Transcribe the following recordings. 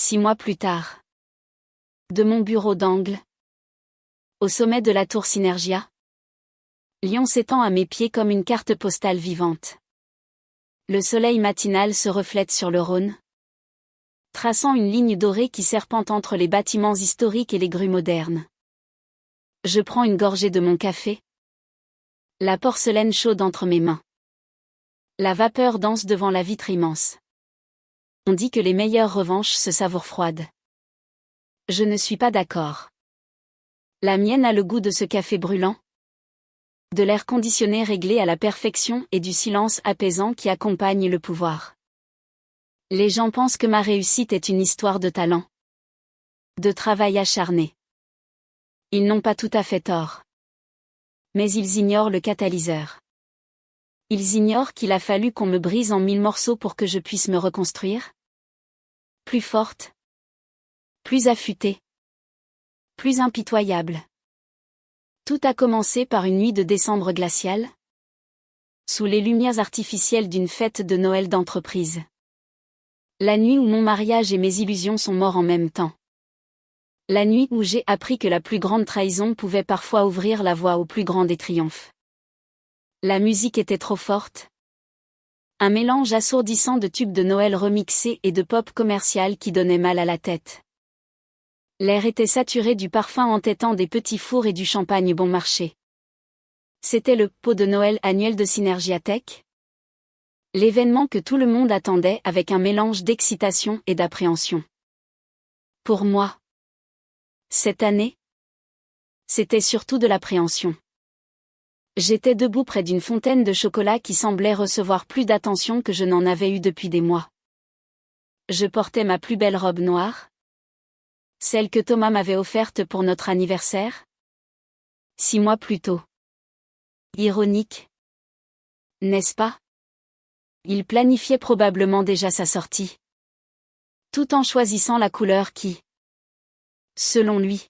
6 mois plus tard. De mon bureau d'angle, au sommet de la tour Synergia, Lyon s'étend à mes pieds comme une carte postale vivante. Le soleil matinal se reflète sur le Rhône, traçant une ligne dorée qui serpente entre les bâtiments historiques et les grues modernes. Je prends une gorgée de mon café, la porcelaine chaude entre mes mains. La vapeur danse devant la vitre immense. On dit que les meilleures revanches se savourent froides. Je ne suis pas d'accord. La mienne a le goût de ce café brûlant, de l'air conditionné réglé à la perfection et du silence apaisant qui accompagne le pouvoir. Les gens pensent que ma réussite est une histoire de talent, de travail acharné. Ils n'ont pas tout à fait tort. Mais ils ignorent le catalyseur. Ils ignorent qu'il a fallu qu'on me brise en 1000 morceaux pour que je puisse me reconstruire. Plus forte, plus affûtée, plus impitoyable. Tout a commencé par une nuit de décembre glaciale, sous les lumières artificielles d'une fête de Noël d'entreprise. La nuit où mon mariage et mes illusions sont morts en même temps. La nuit où j'ai appris que la plus grande trahison pouvait parfois ouvrir la voie au plus grand des triomphes. La musique était trop forte. Un mélange assourdissant de tubes de Noël remixés et de pop commercial qui donnait mal à la tête. L'air était saturé du parfum entêtant des petits fours et du champagne bon marché. C'était le pot de Noël annuel de Synergia Tech. L'événement que tout le monde attendait avec un mélange d'excitation et d'appréhension. Pour moi, cette année, c'était surtout de l'appréhension. J'étais debout près d'une fontaine de chocolat qui semblait recevoir plus d'attention que je n'en avais eu depuis des mois. Je portais ma plus belle robe noire, celle que Thomas m'avait offerte pour notre anniversaire. 6 mois plus tôt. Ironique, n'est-ce pas? Il planifiait probablement déjà sa sortie, tout en choisissant la couleur qui, selon lui,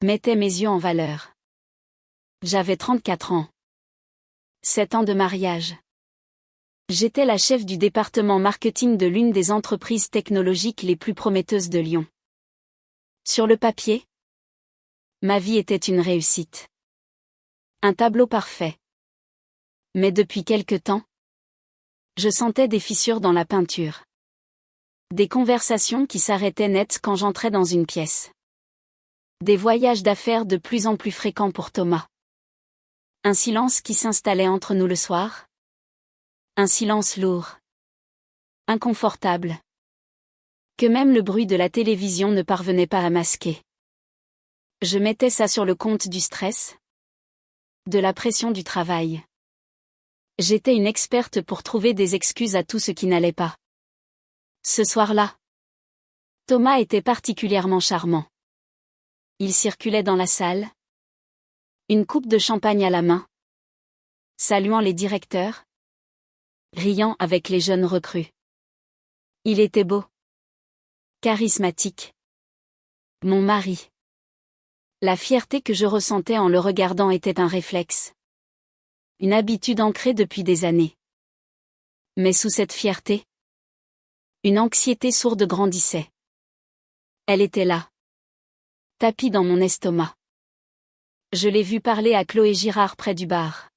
mettait mes yeux en valeur. J'avais 34 ans. 7 ans de mariage. J'étais la chef du département marketing de l'une des entreprises technologiques les plus prometteuses de Lyon. Sur le papier, ma vie était une réussite. Un tableau parfait. Mais depuis quelque temps, je sentais des fissures dans la peinture. Des conversations qui s'arrêtaient net quand j'entrais dans une pièce. Des voyages d'affaires de plus en plus fréquents pour Thomas. Un silence qui s'installait entre nous le soir. Un silence lourd. Inconfortable. Que même le bruit de la télévision ne parvenait pas à masquer. Je mettais ça sur le compte du stress, de la pression du travail. J'étais une experte pour trouver des excuses à tout ce qui n'allait pas. Ce soir-là, Thomas était particulièrement charmant. Il circulait dans la salle, une coupe de champagne à la main, saluant les directeurs, riant avec les jeunes recrues. Il était beau, charismatique. Mon mari. La fierté que je ressentais en le regardant était un réflexe. Une habitude ancrée depuis des années. Mais sous cette fierté, une anxiété sourde grandissait. Elle était là, tapie dans mon estomac. Je l'ai vu parler à Chloé Girard près du bar.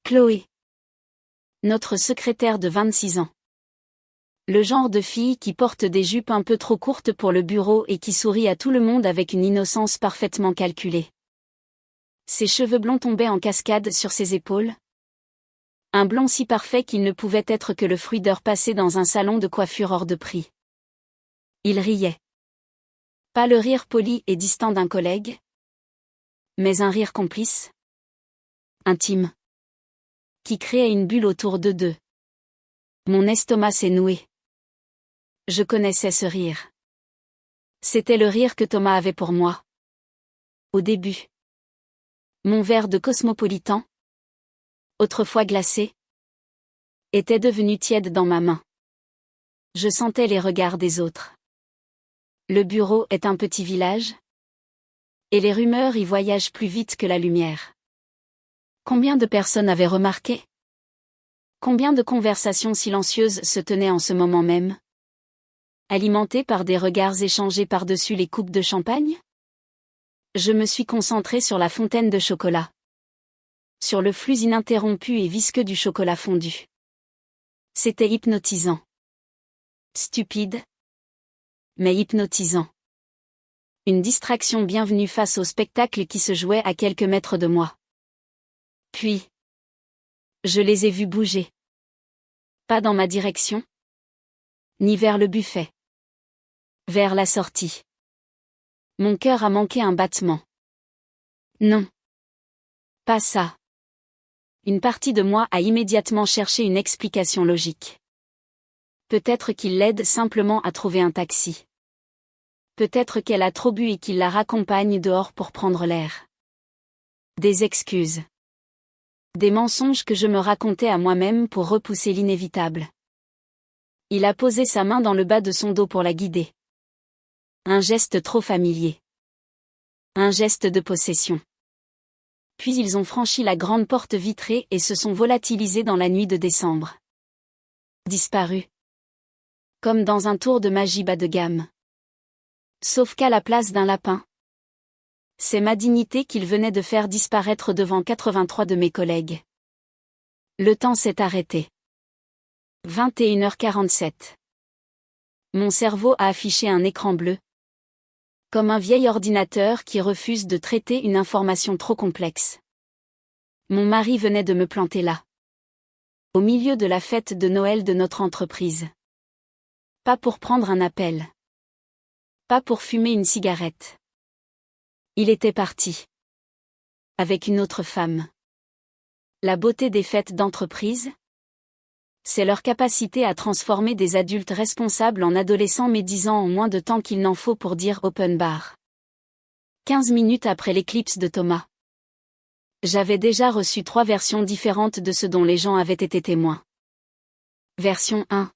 Chloé. Notre secrétaire de 26 ans. Le genre de fille qui porte des jupes un peu trop courtes pour le bureau et qui sourit à tout le monde avec une innocence parfaitement calculée. Ses cheveux blonds tombaient en cascade sur ses épaules. Un blond si parfait qu'il ne pouvait être que le fruit d'heures passées dans un salon de coiffure hors de prix. Il riait. Pas le rire poli et distant d'un collègue, mais un rire complice, intime, qui créait une bulle autour d'eux deux. Mon estomac s'est noué. Je connaissais ce rire. C'était le rire que Thomas avait pour moi. Au début. Mon verre de cosmopolitan, autrefois glacé, était devenu tiède dans ma main. Je sentais les regards des autres. Le bureau est un petit village, et les rumeurs y voyagent plus vite que la lumière. Combien de personnes avaient remarqué? Combien de conversations silencieuses se tenaient en ce moment même? Alimenté par des regards échangés par-dessus les coupes de champagne? Je me suis concentré sur la fontaine de chocolat. Sur le flux ininterrompu et visqueux du chocolat fondu. C'était hypnotisant. Stupide, mais hypnotisant. Une distraction bienvenue face au spectacle qui se jouait à quelques mètres de moi. Puis, je les ai vus bouger. Pas dans ma direction, ni vers le buffet. Vers la sortie. Mon cœur a manqué un battement. Non. Pas ça. Une partie de moi a immédiatement cherché une explication logique. Peut-être qu'il l'aide simplement à trouver un taxi. Peut-être qu'elle a trop bu et qu'il la raccompagne dehors pour prendre l'air. Des excuses. Des mensonges que je me racontais à moi-même pour repousser l'inévitable. Il a posé sa main dans le bas de son dos pour la guider. Un geste trop familier. Un geste de possession. Puis ils ont franchi la grande porte vitrée et se sont volatilisés dans la nuit de décembre. Disparus. Comme dans un tour de magie bas de gamme. Sauf qu'à la place d'un lapin. C'est ma dignité qu'ils venaient de faire disparaître devant 83 de mes collègues. Le temps s'est arrêté. 21h47. Mon cerveau a affiché un écran bleu. Comme un vieil ordinateur qui refuse de traiter une information trop complexe. Mon mari venait de me planter là. Au milieu de la fête de Noël de notre entreprise. Pas pour prendre un appel. Pas pour fumer une cigarette. Il était parti. Avec une autre femme. La beauté des fêtes d'entreprise, c'est leur capacité à transformer des adultes responsables en adolescents médisants en moins de temps qu'il n'en faut pour dire open bar. 15 minutes après l'éclipse de Thomas. J'avais déjà reçu 3 versions différentes de ce dont les gens avaient été témoins. Version 1.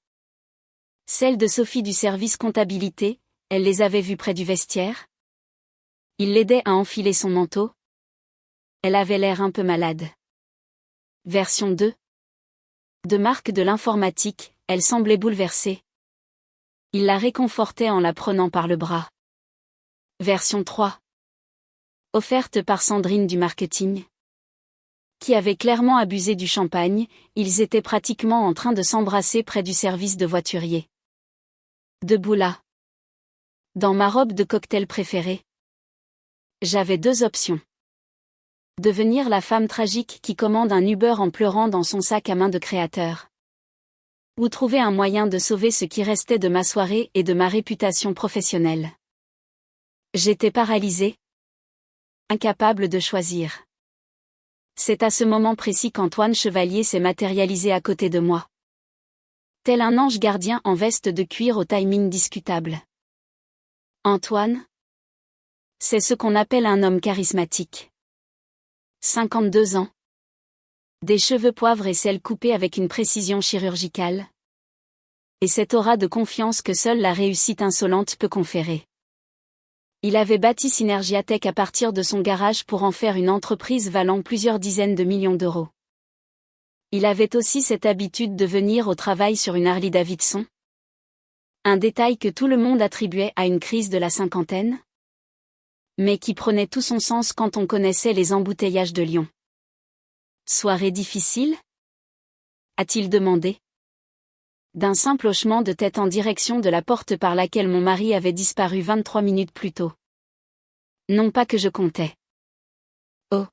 Celle de Sophie du service comptabilité, elle les avait vus près du vestiaire. Il l'aidait à enfiler son manteau. Elle avait l'air un peu malade. Version 2. De Marc de l'informatique, elle semblait bouleversée. Il la réconfortait en la prenant par le bras. Version 3. Offerte par Sandrine du marketing. Qui avait clairement abusé du champagne, ils étaient pratiquement en train de s'embrasser près du service de voiturier. Debout là. Dans ma robe de cocktail préférée. J'avais 2 options. Devenir la femme tragique qui commande un Uber en pleurant dans son sac à main de créateur. Ou trouver un moyen de sauver ce qui restait de ma soirée et de ma réputation professionnelle. J'étais paralysée. Incapable de choisir. C'est à ce moment précis qu'Antoine Chevalier s'est matérialisé à côté de moi. Tel un ange gardien en veste de cuir au timing discutable. Antoine? C'est ce qu'on appelle un homme charismatique. 52 ans. Des cheveux poivre et sel coupés avec une précision chirurgicale. Et cette aura de confiance que seule la réussite insolente peut conférer. Il avait bâti Synergia Tech à partir de son garage pour en faire une entreprise valant plusieurs dizaines de millions d'euros. Il avait aussi cette habitude de venir au travail sur une Harley-Davidson. Un détail que tout le monde attribuait à une crise de la cinquantaine. Mais qui prenait tout son sens quand on connaissait les embouteillages de Lyon. Soirée difficile? A-t-il demandé. D'un simple hochement de tête en direction de la porte par laquelle mon mari avait disparu 23 minutes plus tôt. Non pas que je comptais. Oh.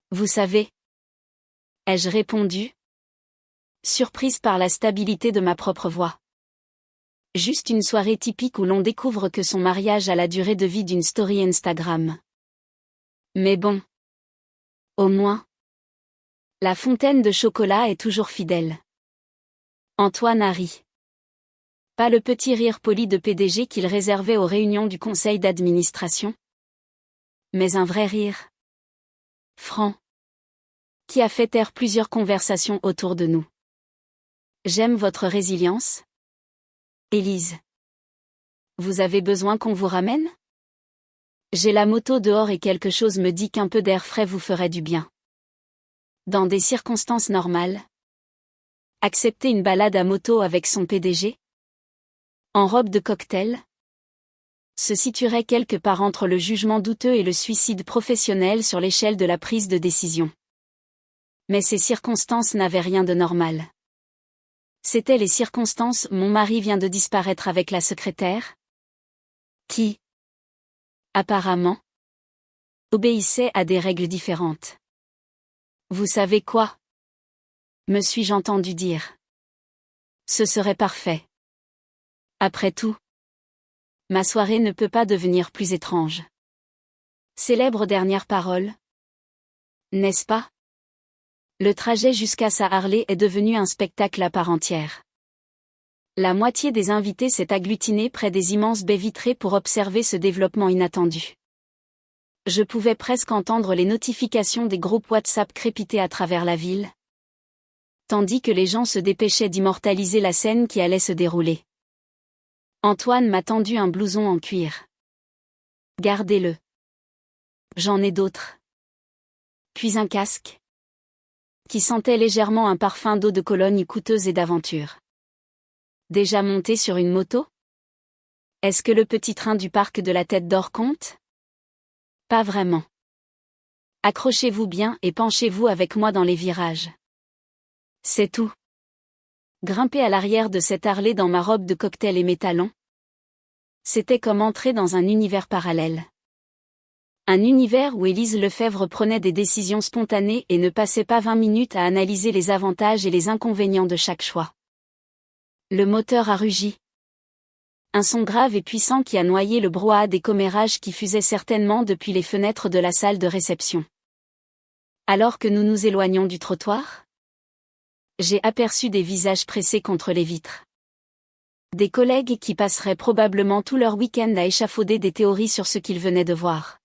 Vous savez. Ai-je répondu? Surprise par la stabilité de ma propre voix. Juste une soirée typique où l'on découvre que son mariage a la durée de vie d'une story Instagram. Mais bon. Au moins. La fontaine de chocolat est toujours fidèle. Antoine a ri. Pas le petit rire poli de PDG qu'il réservait aux réunions du conseil d'administration. Mais un vrai rire. Franc. Qui a fait taire plusieurs conversations autour de nous. J'aime votre résilience. Élise. Vous avez besoin qu'on vous ramène? J'ai la moto dehors et quelque chose me dit qu'un peu d'air frais vous ferait du bien. Dans des circonstances normales. Accepter une balade à moto avec son PDG? En robe de cocktail se situerait quelque part entre le jugement douteux et le suicide professionnel sur l'échelle de la prise de décision. Mais ces circonstances n'avaient rien de normal. C'étaient les circonstances. Mon mari vient de disparaître avec la secrétaire, qui, apparemment, obéissait à des règles différentes. Vous savez quoi? Me suis-je entendu dire. Ce serait parfait. Après tout, ma soirée ne peut pas devenir plus étrange. Célèbre dernière parole. N'est-ce pas? Le trajet jusqu'à sa Harley est devenu un spectacle à part entière. La moitié des invités s'est agglutinée près des immenses baies vitrées pour observer ce développement inattendu. Je pouvais presque entendre les notifications des groupes WhatsApp crépiter à travers la ville, tandis que les gens se dépêchaient d'immortaliser la scène qui allait se dérouler. Antoine m'a tendu un blouson en cuir. Gardez-le. J'en ai d'autres. Puis un casque, qui sentait légèrement un parfum d'eau de Cologne coûteuse et d'aventure. Déjà monté sur une moto? Est-ce que le petit train du parc de la Tête d'Or compte? Pas vraiment. Accrochez-vous bien et penchez-vous avec moi dans les virages. C'est tout. Grimper à l'arrière de cette Harley dans ma robe de cocktail et mes talons, c'était comme entrer dans un univers parallèle. Un univers où Élise Lefebvre prenait des décisions spontanées et ne passait pas 20 minutes à analyser les avantages et les inconvénients de chaque choix. Le moteur a rugi. Un son grave et puissant qui a noyé le brouhaha des commérages qui fusaient certainement depuis les fenêtres de la salle de réception. Alors que nous nous éloignions du trottoir, j'ai aperçu des visages pressés contre les vitres. Des collègues qui passeraient probablement tout leur week-end à échafauder des théories sur ce qu'ils venaient de voir.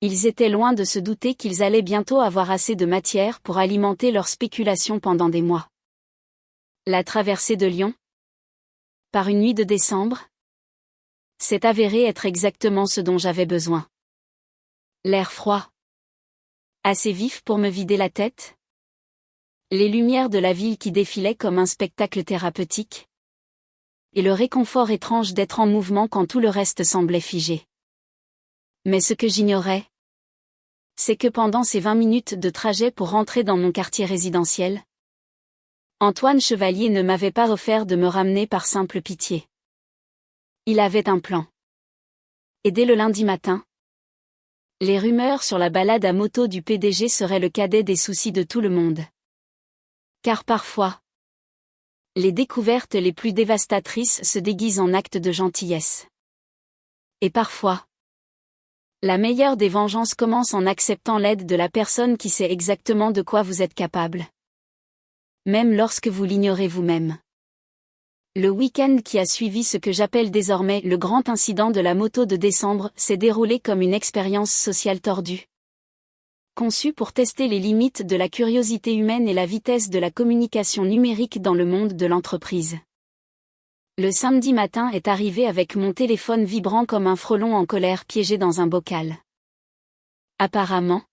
Ils étaient loin de se douter qu'ils allaient bientôt avoir assez de matière pour alimenter leurs spéculations pendant des mois. La traversée de Lyon, par une nuit de décembre, s'est avéré être exactement ce dont j'avais besoin. L'air froid, assez vif pour me vider la tête. Les lumières de la ville qui défilaient comme un spectacle thérapeutique. Et le réconfort étrange d'être en mouvement quand tout le reste semblait figé. Mais ce que j'ignorais, c'est que pendant ces 20 minutes de trajet pour rentrer dans mon quartier résidentiel, Antoine Chevalier ne m'avait pas offert de me ramener par simple pitié. Il avait un plan. Et dès le lundi matin, les rumeurs sur la balade à moto du PDG seraient le cadet des soucis de tout le monde. Car parfois, les découvertes les plus dévastatrices se déguisent en actes de gentillesse. Et parfois, la meilleure des vengeances commence en acceptant l'aide de la personne qui sait exactement de quoi vous êtes capable. Même lorsque vous l'ignorez vous-même. Le week-end qui a suivi ce que j'appelle désormais le grand incident de la moto de décembre s'est déroulé comme une expérience sociale tordue. Conçue pour tester les limites de la curiosité humaine et la vitesse de la communication numérique dans le monde de l'entreprise. Le samedi matin est arrivé avec mon téléphone vibrant comme un frelon en colère piégé dans un bocal. Apparemment,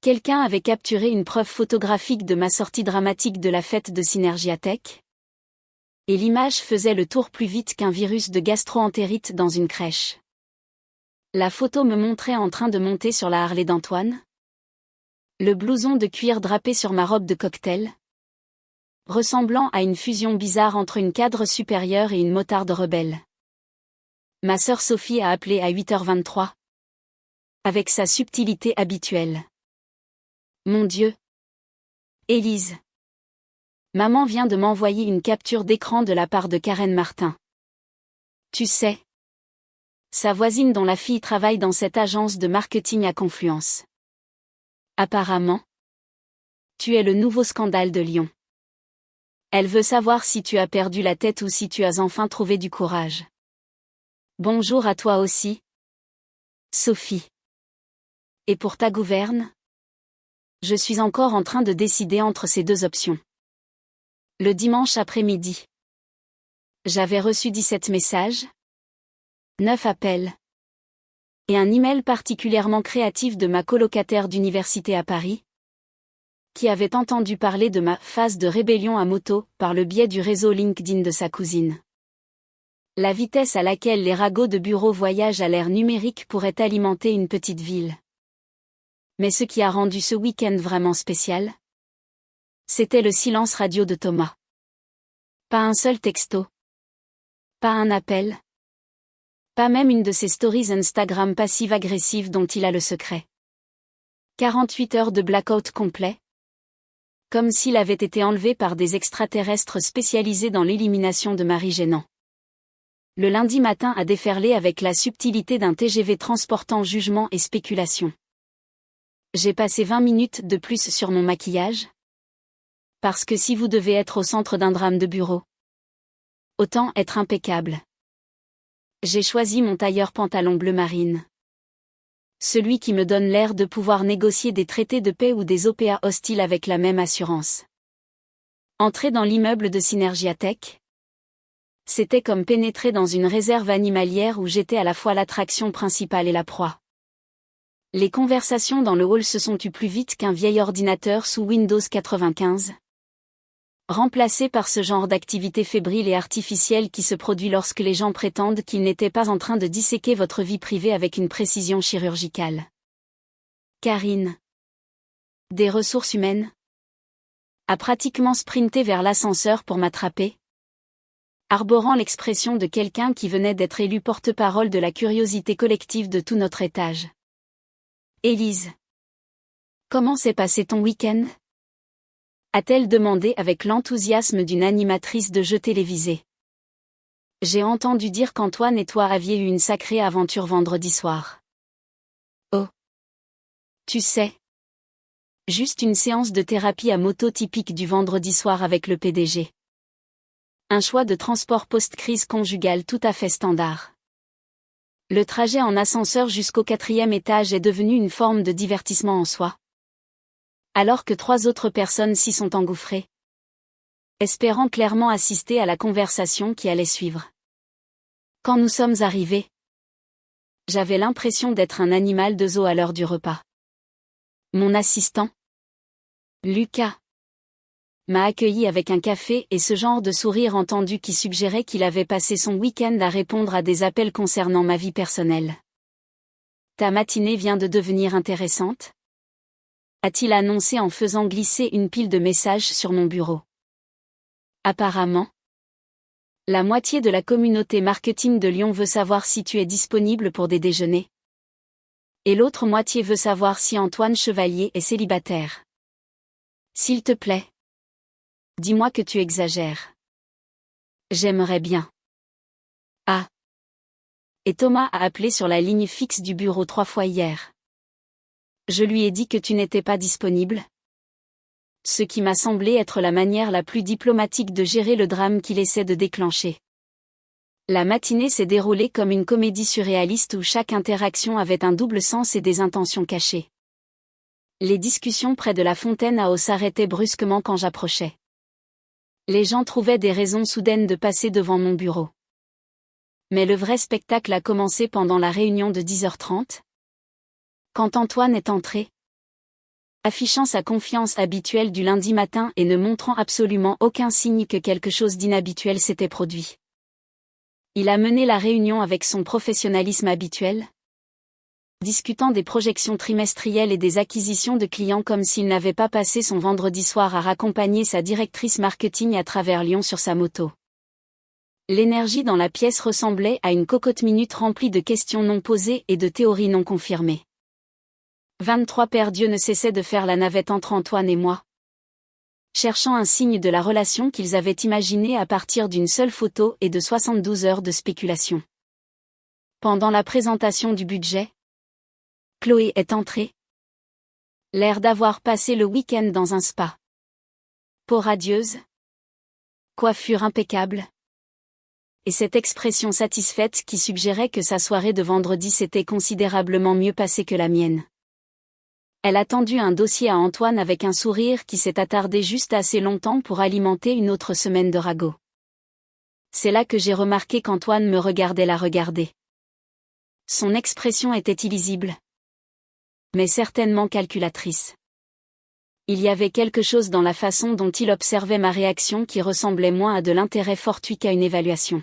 quelqu'un avait capturé une preuve photographique de ma sortie dramatique de la fête de Synergia Tech. Et l'image faisait le tour plus vite qu'un virus de gastro-entérite dans une crèche. La photo me montrait en train de monter sur la Harley d'Antoine. Le blouson de cuir drapé sur ma robe de cocktail, ressemblant à une fusion bizarre entre une cadre supérieure et une motarde rebelle. Ma sœur Sophie a appelé à 8h23. Avec sa subtilité habituelle. Mon Dieu! Élise! Maman vient de m'envoyer une capture d'écran de la part de Karen Martin. Tu sais, sa voisine dont la fille travaille dans cette agence de marketing à Confluence. Apparemment, tu es le nouveau scandale de Lyon. Elle veut savoir si tu as perdu la tête ou si tu as enfin trouvé du courage. Bonjour à toi aussi, Sophie. Et pour ta gouverne? Je suis encore en train de décider entre ces deux options. Le dimanche après-midi. J'avais reçu 17 messages, 9 appels. Et un email particulièrement créatif de ma colocataire d'université à Paris, qui avait entendu parler de ma phase de rébellion à moto par le biais du réseau LinkedIn de sa cousine. La vitesse à laquelle les ragots de bureau voyagent à l'ère numérique pourrait alimenter une petite ville. Mais ce qui a rendu ce week-end vraiment spécial, c'était le silence radio de Thomas. Pas un seul texto. Pas un appel. Pas même une de ses stories Instagram passive-agressive dont il a le secret. 48 heures de blackout complet. Comme s'il avait été enlevé par des extraterrestres spécialisés dans l'élimination de Marie Gênant. Le lundi matin a déferlé avec la subtilité d'un TGV transportant jugement et spéculation. J'ai passé 20 minutes de plus sur mon maquillage. Parce que si vous devez être au centre d'un drame de bureau, autant être impeccable. J'ai choisi mon tailleur pantalon bleu marine. Celui qui me donne l'air de pouvoir négocier des traités de paix ou des OPA hostiles avec la même assurance. Entrer dans l'immeuble de Synergia Tech, c'était comme pénétrer dans une réserve animalière où j'étais à la fois l'attraction principale et la proie. Les conversations dans le hall se sont tues plus vite qu'un vieil ordinateur sous Windows 95. Remplacé par ce genre d'activité fébrile et artificielle qui se produit lorsque les gens prétendent qu'ils n'étaient pas en train de disséquer votre vie privée avec une précision chirurgicale. Karine, des ressources humaines, a pratiquement sprinté vers l'ascenseur pour m'attraper, arborant l'expression de quelqu'un qui venait d'être élu porte-parole de la curiosité collective de tout notre étage. Élise, comment s'est passé ton week-end ? A-t-elle demandé avec l'enthousiasme d'une animatrice de jeux télévisés. J'ai entendu dire qu'Antoine et toi aviez eu une sacrée aventure vendredi soir. Oh. Tu sais. Juste une séance de thérapie à moto typique du vendredi soir avec le PDG. Un choix de transport post-crise conjugale tout à fait standard. Le trajet en ascenseur jusqu'au 4e étage est devenu une forme de divertissement en soi. Alors que 3 autres personnes s'y sont engouffrées, espérant clairement assister à la conversation qui allait suivre. Quand nous sommes arrivés, j'avais l'impression d'être un animal de zoo à l'heure du repas. Mon assistant, Lucas, m'a accueilli avec un café et ce genre de sourire entendu qui suggérait qu'il avait passé son week-end à répondre à des appels concernant ma vie personnelle. Ta matinée vient de devenir intéressante ? A-t-il annoncé en faisant glisser une pile de messages sur mon bureau. Apparemment, la moitié de la communauté marketing de Lyon veut savoir si tu es disponible pour des déjeuners. Et l'autre moitié veut savoir si Antoine Chevalier est célibataire. S'il te plaît, dis-moi que tu exagères. J'aimerais bien. Ah. Et Thomas a appelé sur la ligne fixe du bureau 3 fois hier. Je lui ai dit que tu n'étais pas disponible. Ce qui m'a semblé être la manière la plus diplomatique de gérer le drame qu'il essaie de déclencher. La matinée s'est déroulée comme une comédie surréaliste où chaque interaction avait un double sens et des intentions cachées. Les discussions près de la fontaine à eau s'arrêtaient brusquement quand j'approchais. Les gens trouvaient des raisons soudaines de passer devant mon bureau. Mais le vrai spectacle a commencé pendant la réunion de 10h30. Quand Antoine est entré, affichant sa confiance habituelle du lundi matin et ne montrant absolument aucun signe que quelque chose d'inhabituel s'était produit. Il a mené la réunion avec son professionnalisme habituel, discutant des projections trimestrielles et des acquisitions de clients comme s'il n'avait pas passé son vendredi soir à raccompagner sa directrice marketing à travers Lyon sur sa moto. L'énergie dans la pièce ressemblait à une cocotte-minute remplie de questions non posées et de théories non confirmées. 23 Père Dieu ne cessait de faire la navette entre Antoine et moi, cherchant un signe de la relation qu'ils avaient imaginée à partir d'une seule photo et de 72 heures de spéculation. Pendant la présentation du budget, Chloé est entrée. L'air d'avoir passé le week-end dans un spa. Peau radieuse. Coiffure impeccable. Et cette expression satisfaite qui suggérait que sa soirée de vendredi s'était considérablement mieux passée que la mienne. Elle a tendu un dossier à Antoine avec un sourire qui s'est attardé juste assez longtemps pour alimenter une autre semaine de ragots. C'est là que j'ai remarqué qu'Antoine me regardait la regarder. Son expression était illisible, mais certainement calculatrice. Il y avait quelque chose dans la façon dont il observait ma réaction qui ressemblait moins à de l'intérêt fortuit qu'à une évaluation.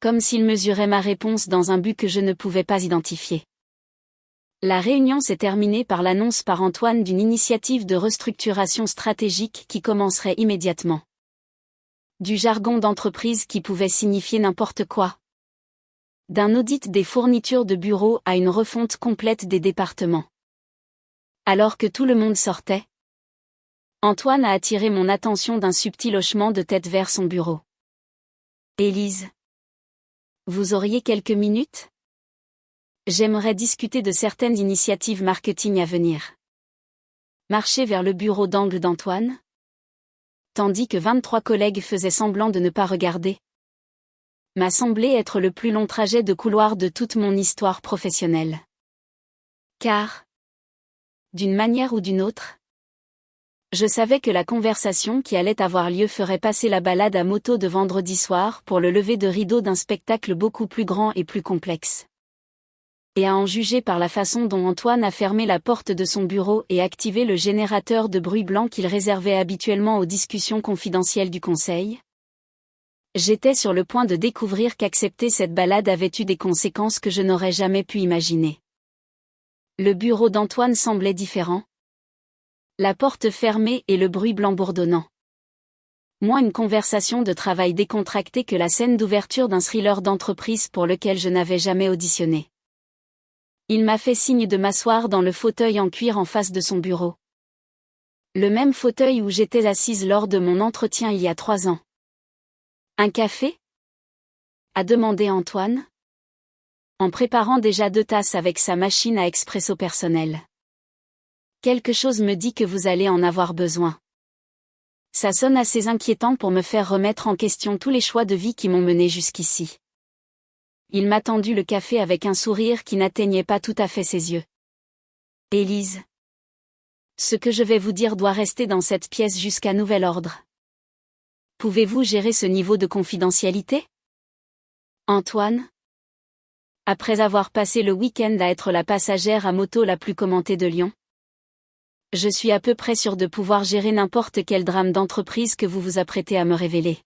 Comme s'il mesurait ma réponse dans un but que je ne pouvais pas identifier. La réunion s'est terminée par l'annonce par Antoine d'une initiative de restructuration stratégique qui commencerait immédiatement. Du jargon d'entreprise qui pouvait signifier n'importe quoi. D'un audit des fournitures de bureaux à une refonte complète des départements. Alors que tout le monde sortait, Antoine a attiré mon attention d'un subtil hochement de tête vers son bureau. Élise. Vous auriez quelques minutes ? J'aimerais discuter de certaines initiatives marketing à venir. Marcher vers le bureau d'angle d'Antoine, tandis que 23 collègues faisaient semblant de ne pas regarder, m'a semblé être le plus long trajet de couloir de toute mon histoire professionnelle. Car, d'une manière ou d'une autre, je savais que la conversation qui allait avoir lieu ferait passer la balade à moto de vendredi soir pour le lever de rideau d'un spectacle beaucoup plus grand et plus complexe. Et à en juger par la façon dont Antoine a fermé la porte de son bureau et activé le générateur de bruit blanc qu'il réservait habituellement aux discussions confidentielles du conseil, j'étais sur le point de découvrir qu'accepter cette balade avait eu des conséquences que je n'aurais jamais pu imaginer. Le bureau d'Antoine semblait différent. La porte fermée et le bruit blanc bourdonnant. Moins une conversation de travail décontractée que la scène d'ouverture d'un thriller d'entreprise pour lequel je n'avais jamais auditionné. Il m'a fait signe de m'asseoir dans le fauteuil en cuir en face de son bureau. Le même fauteuil où j'étais assise lors de mon entretien il y a 3 ans. Un café ? A demandé Antoine, en préparant déjà 2 tasses avec sa machine à expresso personnelle. Quelque chose me dit que vous allez en avoir besoin. Ça sonne assez inquiétant pour me faire remettre en question tous les choix de vie qui m'ont mené jusqu'ici. Il m'a tendu le café avec un sourire qui n'atteignait pas tout à fait ses yeux. Élise. Ce que je vais vous dire doit rester dans cette pièce jusqu'à nouvel ordre. Pouvez-vous gérer ce niveau de confidentialité ? Antoine. Après avoir passé le week-end à être la passagère à moto la plus commentée de Lyon, je suis à peu près sûre de pouvoir gérer n'importe quel drame d'entreprise que vous vous apprêtez à me révéler.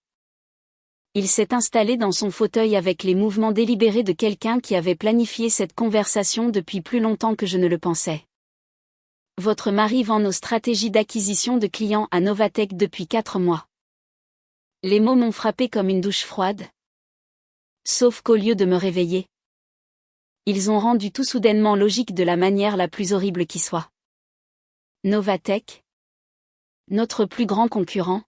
Il s'est installé dans son fauteuil avec les mouvements délibérés de quelqu'un qui avait planifié cette conversation depuis plus longtemps que je ne le pensais. Votre mari vend nos stratégies d'acquisition de clients à Novatech depuis 4 mois. Les mots m'ont frappé comme une douche froide. Sauf qu'au lieu de me réveiller, ils ont rendu tout soudainement logique de la manière la plus horrible qui soit. Novatech, notre plus grand concurrent.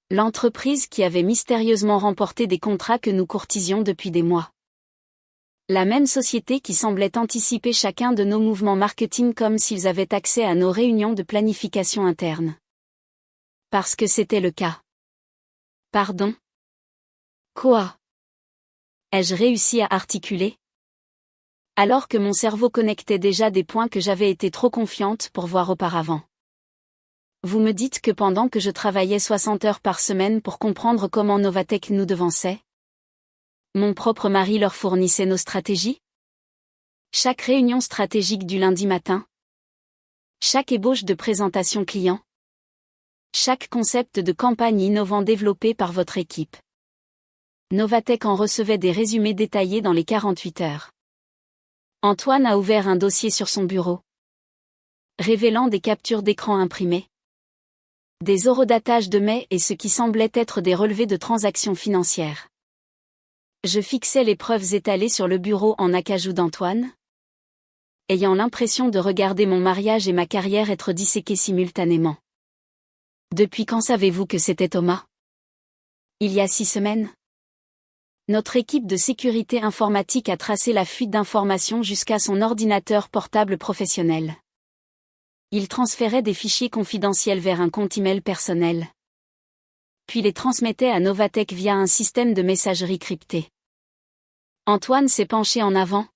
L'entreprise qui avait mystérieusement remporté des contrats que nous courtisions depuis des mois. La même société qui semblait anticiper chacun de nos mouvements marketing comme s'ils avaient accès à nos réunions de planification interne. Parce que c'était le cas. Pardon ? Quoi ? Ai-je réussi à articuler ? Alors que mon cerveau connectait déjà des points que j'avais été trop confiante pour voir auparavant. Vous me dites que pendant que je travaillais 60 heures par semaine pour comprendre comment Novatech nous devançait, mon propre mari leur fournissait nos stratégies ? Chaque réunion stratégique du lundi matin, chaque ébauche de présentation client, chaque concept de campagne innovant développé par votre équipe. Novatech en recevait des résumés détaillés dans les 48 heures. Antoine a ouvert un dossier sur son bureau, révélant des captures d'écran imprimées, des horodatages de mai et ce qui semblait être des relevés de transactions financières. Je fixais les preuves étalées sur le bureau en acajou d'Antoine, ayant l'impression de regarder mon mariage et ma carrière être disséqués simultanément. Depuis quand savez-vous que c'était Thomas ? Il y a 6 semaines. Notre équipe de sécurité informatique a tracé la fuite d'informations jusqu'à son ordinateur portable professionnel. Il transférait des fichiers confidentiels vers un compte email personnel, puis les transmettait à Novatech via un système de messagerie crypté. Antoine s'est penché en avant,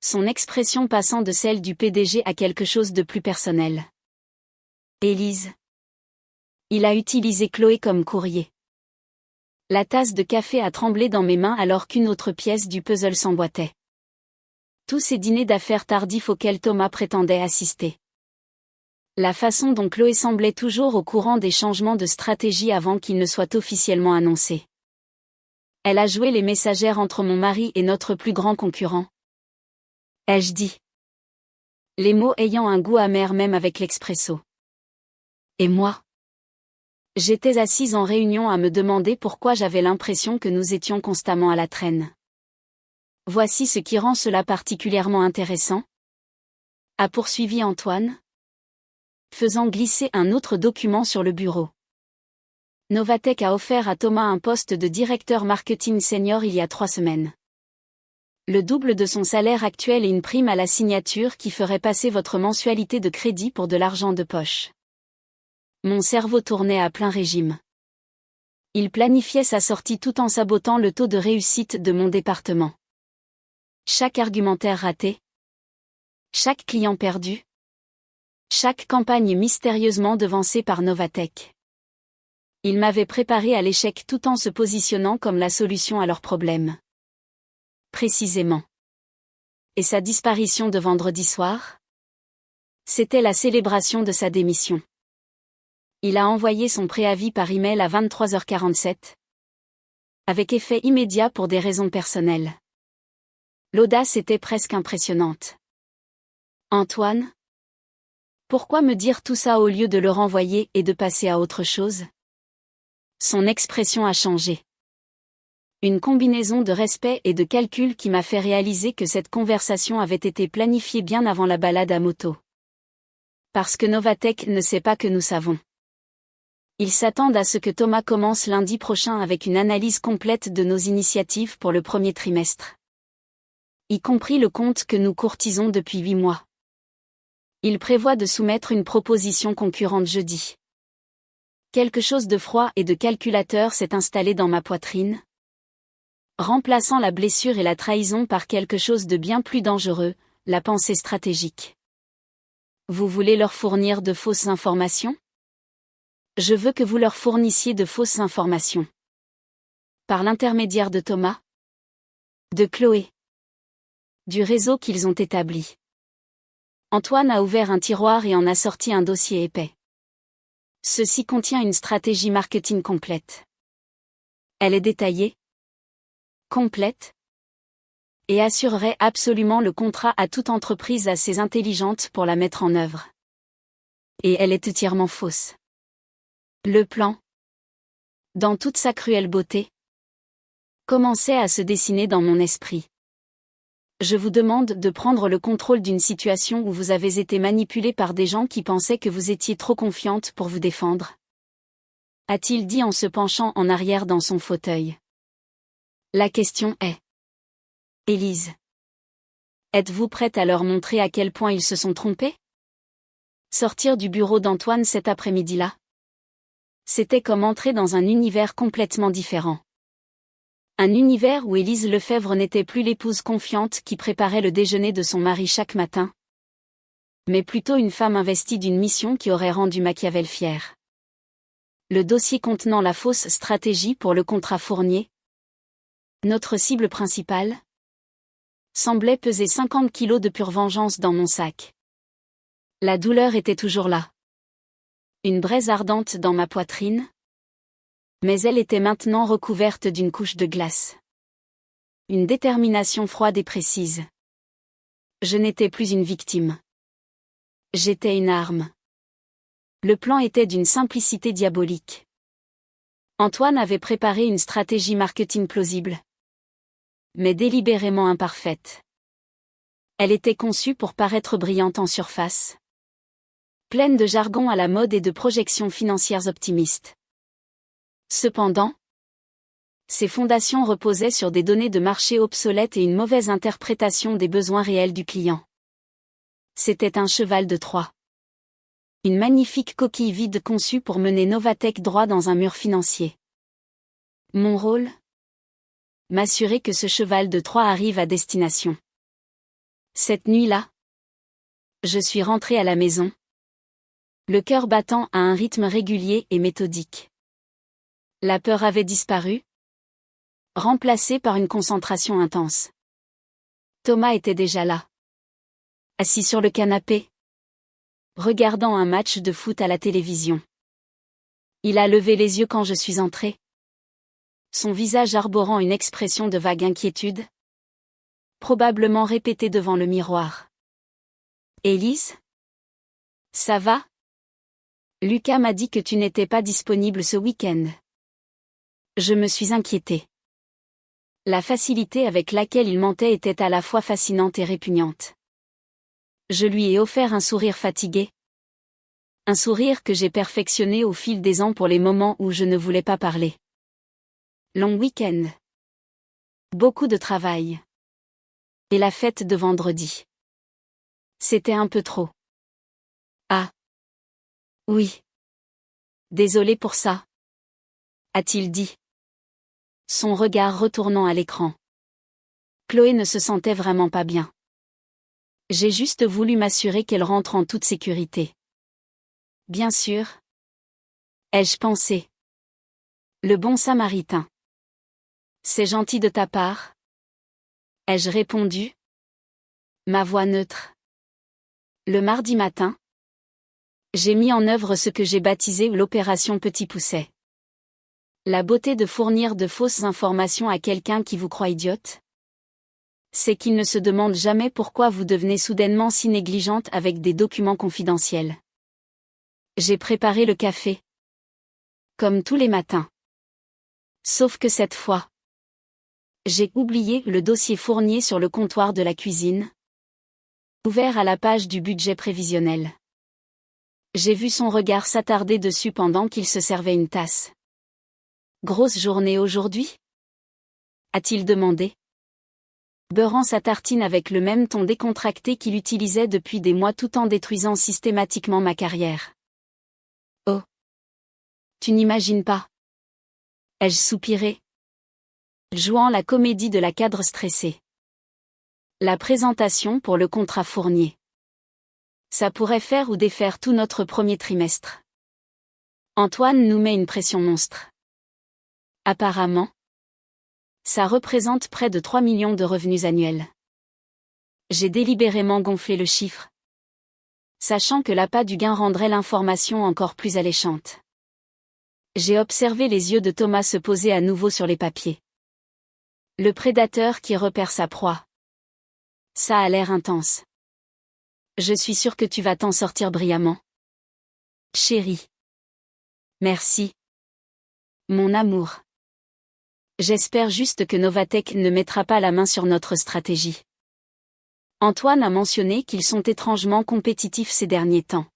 son expression passant de celle du PDG à quelque chose de plus personnel. Élise. Il a utilisé Chloé comme courrier. La tasse de café a tremblé dans mes mains alors qu'une autre pièce du puzzle s'emboîtait. Tous ces dîners d'affaires tardifs auxquels Thomas prétendait assister. La façon dont Chloé semblait toujours au courant des changements de stratégie avant qu'ils ne soient officiellement annoncés. Elle a joué les messagères entre mon mari et notre plus grand concurrent. Ai-je dit. Les mots ayant un goût amer même avec l'expresso. Et moi? J'étais assise en réunion à me demander pourquoi j'avais l'impression que nous étions constamment à la traîne. Voici ce qui rend cela particulièrement intéressant, a poursuivi Antoine, faisant glisser un autre document sur le bureau. Novatec a offert à Thomas un poste de directeur marketing senior il y a 3 semaines. Le double de son salaire actuel et une prime à la signature qui ferait passer votre mensualité de crédit pour de l'argent de poche. Mon cerveau tournait à plein régime. Il planifiait sa sortie tout en sabotant le taux de réussite de mon département. Chaque argumentaire raté. Chaque client perdu. Chaque campagne mystérieusement devancée par Novatec. Il m'avait préparé à l'échec tout en se positionnant comme la solution à leurs problèmes. Précisément. Et sa disparition de vendredi soir? C'était la célébration de sa démission. Il a envoyé son préavis par email à 23h47. Avec effet immédiat pour des raisons personnelles. L'audace était presque impressionnante. Antoine? Pourquoi me dire tout ça au lieu de le renvoyer et de passer à autre chose? Son expression a changé. Une combinaison de respect et de calcul qui m'a fait réaliser que cette conversation avait été planifiée bien avant la balade à moto. Parce que Novatec ne sait pas que nous savons. Ils s'attendent à ce que Thomas commence lundi prochain avec une analyse complète de nos initiatives pour le premier trimestre. Y compris le compte que nous courtisons depuis 8 mois. Il prévoit de soumettre une proposition concurrente jeudi. Quelque chose de froid et de calculateur s'est installé dans ma poitrine, remplaçant la blessure et la trahison par quelque chose de bien plus dangereux, la pensée stratégique. Vous voulez leur fournir de fausses informations? Je veux que vous leur fournissiez de fausses informations. Par l'intermédiaire de Thomas? De Chloé? Du réseau qu'ils ont établi. Antoine a ouvert un tiroir et en a sorti un dossier épais. Ceci contient une stratégie marketing complète. Elle est détaillée, complète, et assurerait absolument le contrat à toute entreprise assez intelligente pour la mettre en œuvre. Et elle est entièrement fausse. Le plan, dans toute sa cruelle beauté, commençait à se dessiner dans mon esprit. Je vous demande de prendre le contrôle d'une situation où vous avez été manipulé par des gens qui pensaient que vous étiez trop confiante pour vous défendre. A-t-il dit en se penchant en arrière dans son fauteuil. La question est. Élise. Êtes-vous prête à leur montrer à quel point ils se sont trompés? Sortir du bureau d'Antoine cet après-midi-là? C'était comme entrer dans un univers complètement différent. Un univers où Élise Lefebvre n'était plus l'épouse confiante qui préparait le déjeuner de son mari chaque matin, mais plutôt une femme investie d'une mission qui aurait rendu Machiavel fier. Le dossier contenant la fausse stratégie pour le contrat Fournier, notre cible principale, semblait peser 50 kilos de pure vengeance dans mon sac. La douleur était toujours là. Une braise ardente dans ma poitrine, mais elle était maintenant recouverte d'une couche de glace. Une détermination froide et précise. Je n'étais plus une victime. J'étais une arme. Le plan était d'une simplicité diabolique. Antoine avait préparé une stratégie marketing plausible, mais délibérément imparfaite. Elle était conçue pour paraître brillante en surface, pleine de jargon à la mode et de projections financières optimistes. Cependant, ses fondations reposaient sur des données de marché obsolètes et une mauvaise interprétation des besoins réels du client. C'était un cheval de Troie. Une magnifique coquille vide conçue pour mener Novatec droit dans un mur financier. Mon rôle? M'assurer que ce cheval de Troie arrive à destination. Cette nuit-là, je suis rentrée à la maison, le cœur battant à un rythme régulier et méthodique. La peur avait disparu, remplacée par une concentration intense. Thomas était déjà là. Assis sur le canapé, regardant un match de foot à la télévision. Il a levé les yeux quand je suis entrée. son visage arborant une expression de vague inquiétude. Probablement répétée devant le miroir. Élise? Ça va? Lucas m'a dit que tu n'étais pas disponible ce week-end. Je me suis inquiétée. La facilité avec laquelle il mentait était à la fois fascinante et répugnante. Je lui ai offert un sourire fatigué. Un sourire que j'ai perfectionné au fil des ans pour les moments où je ne voulais pas parler. Long week-end. Beaucoup de travail. Et la fête de vendredi. C'était un peu trop. Ah. Oui. Désolé pour ça. A-t-il dit. Son regard retournant à l'écran. Chloé ne se sentait vraiment pas bien. J'ai juste voulu m'assurer qu'elle rentre en toute sécurité. Bien sûr. Ai-je pensé. Le bon samaritain. C'est gentil de ta part. Ai-je répondu. Ma voix neutre. Le mardi matin. J'ai mis en œuvre ce que j'ai baptisé l'opération Petit Pousset. La beauté de fournir de fausses informations à quelqu'un qui vous croit idiote, c'est qu'il ne se demande jamais pourquoi vous devenez soudainement si négligente avec des documents confidentiels. J'ai préparé le café. Comme tous les matins. Sauf que cette fois, j'ai oublié le dossier Fournier sur le comptoir de la cuisine, ouvert à la page du budget prévisionnel. J'ai vu son regard s'attarder dessus pendant qu'il se servait une tasse. Grosse journée aujourd'hui? A-t-il demandé. Beurrant sa tartine avec le même ton décontracté qu'il utilisait depuis des mois tout en détruisant systématiquement ma carrière. Oh! Tu n'imagines pas. Ai-je soupiré? Jouant la comédie de la cadre stressée. La présentation pour le contrat Fournier. Ça pourrait faire ou défaire tout notre premier trimestre. Antoine nous met une pression monstre. Apparemment, ça représente près de 3 millions de revenus annuels. J'ai délibérément gonflé le chiffre, sachant que l'appât du gain rendrait l'information encore plus alléchante. J'ai observé les yeux de Thomas se poser à nouveau sur les papiers. Le prédateur qui repère sa proie. Ça a l'air intense. Je suis sûre que tu vas t'en sortir brillamment. Chérie. Merci. Mon amour. J'espère juste que Novatech ne mettra pas la main sur notre stratégie. Antoine a mentionné qu'ils sont étrangement compétitifs ces derniers temps.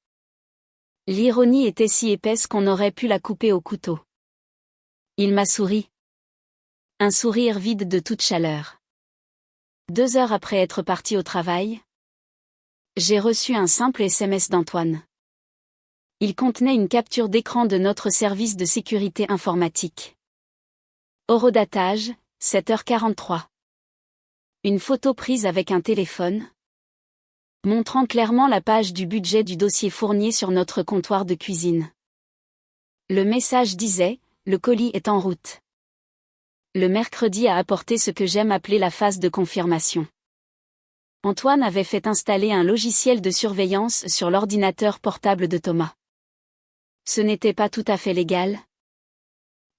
L'ironie était si épaisse qu'on aurait pu la couper au couteau. Il m'a souri. Un sourire vide de toute chaleur. 2 heures après être parti au travail, j'ai reçu un simple SMS d'Antoine. Il contenait une capture d'écran de notre service de sécurité informatique. Horodatage, 7h43. Une photo prise avec un téléphone, montrant clairement la page du budget du dossier Fournier sur notre comptoir de cuisine. Le message disait, le colis est en route. Le mercredi a apporté ce que j'aime appeler la phase de confirmation. Antoine avait fait installer un logiciel de surveillance sur l'ordinateur portable de Thomas. Ce n'était pas tout à fait légal.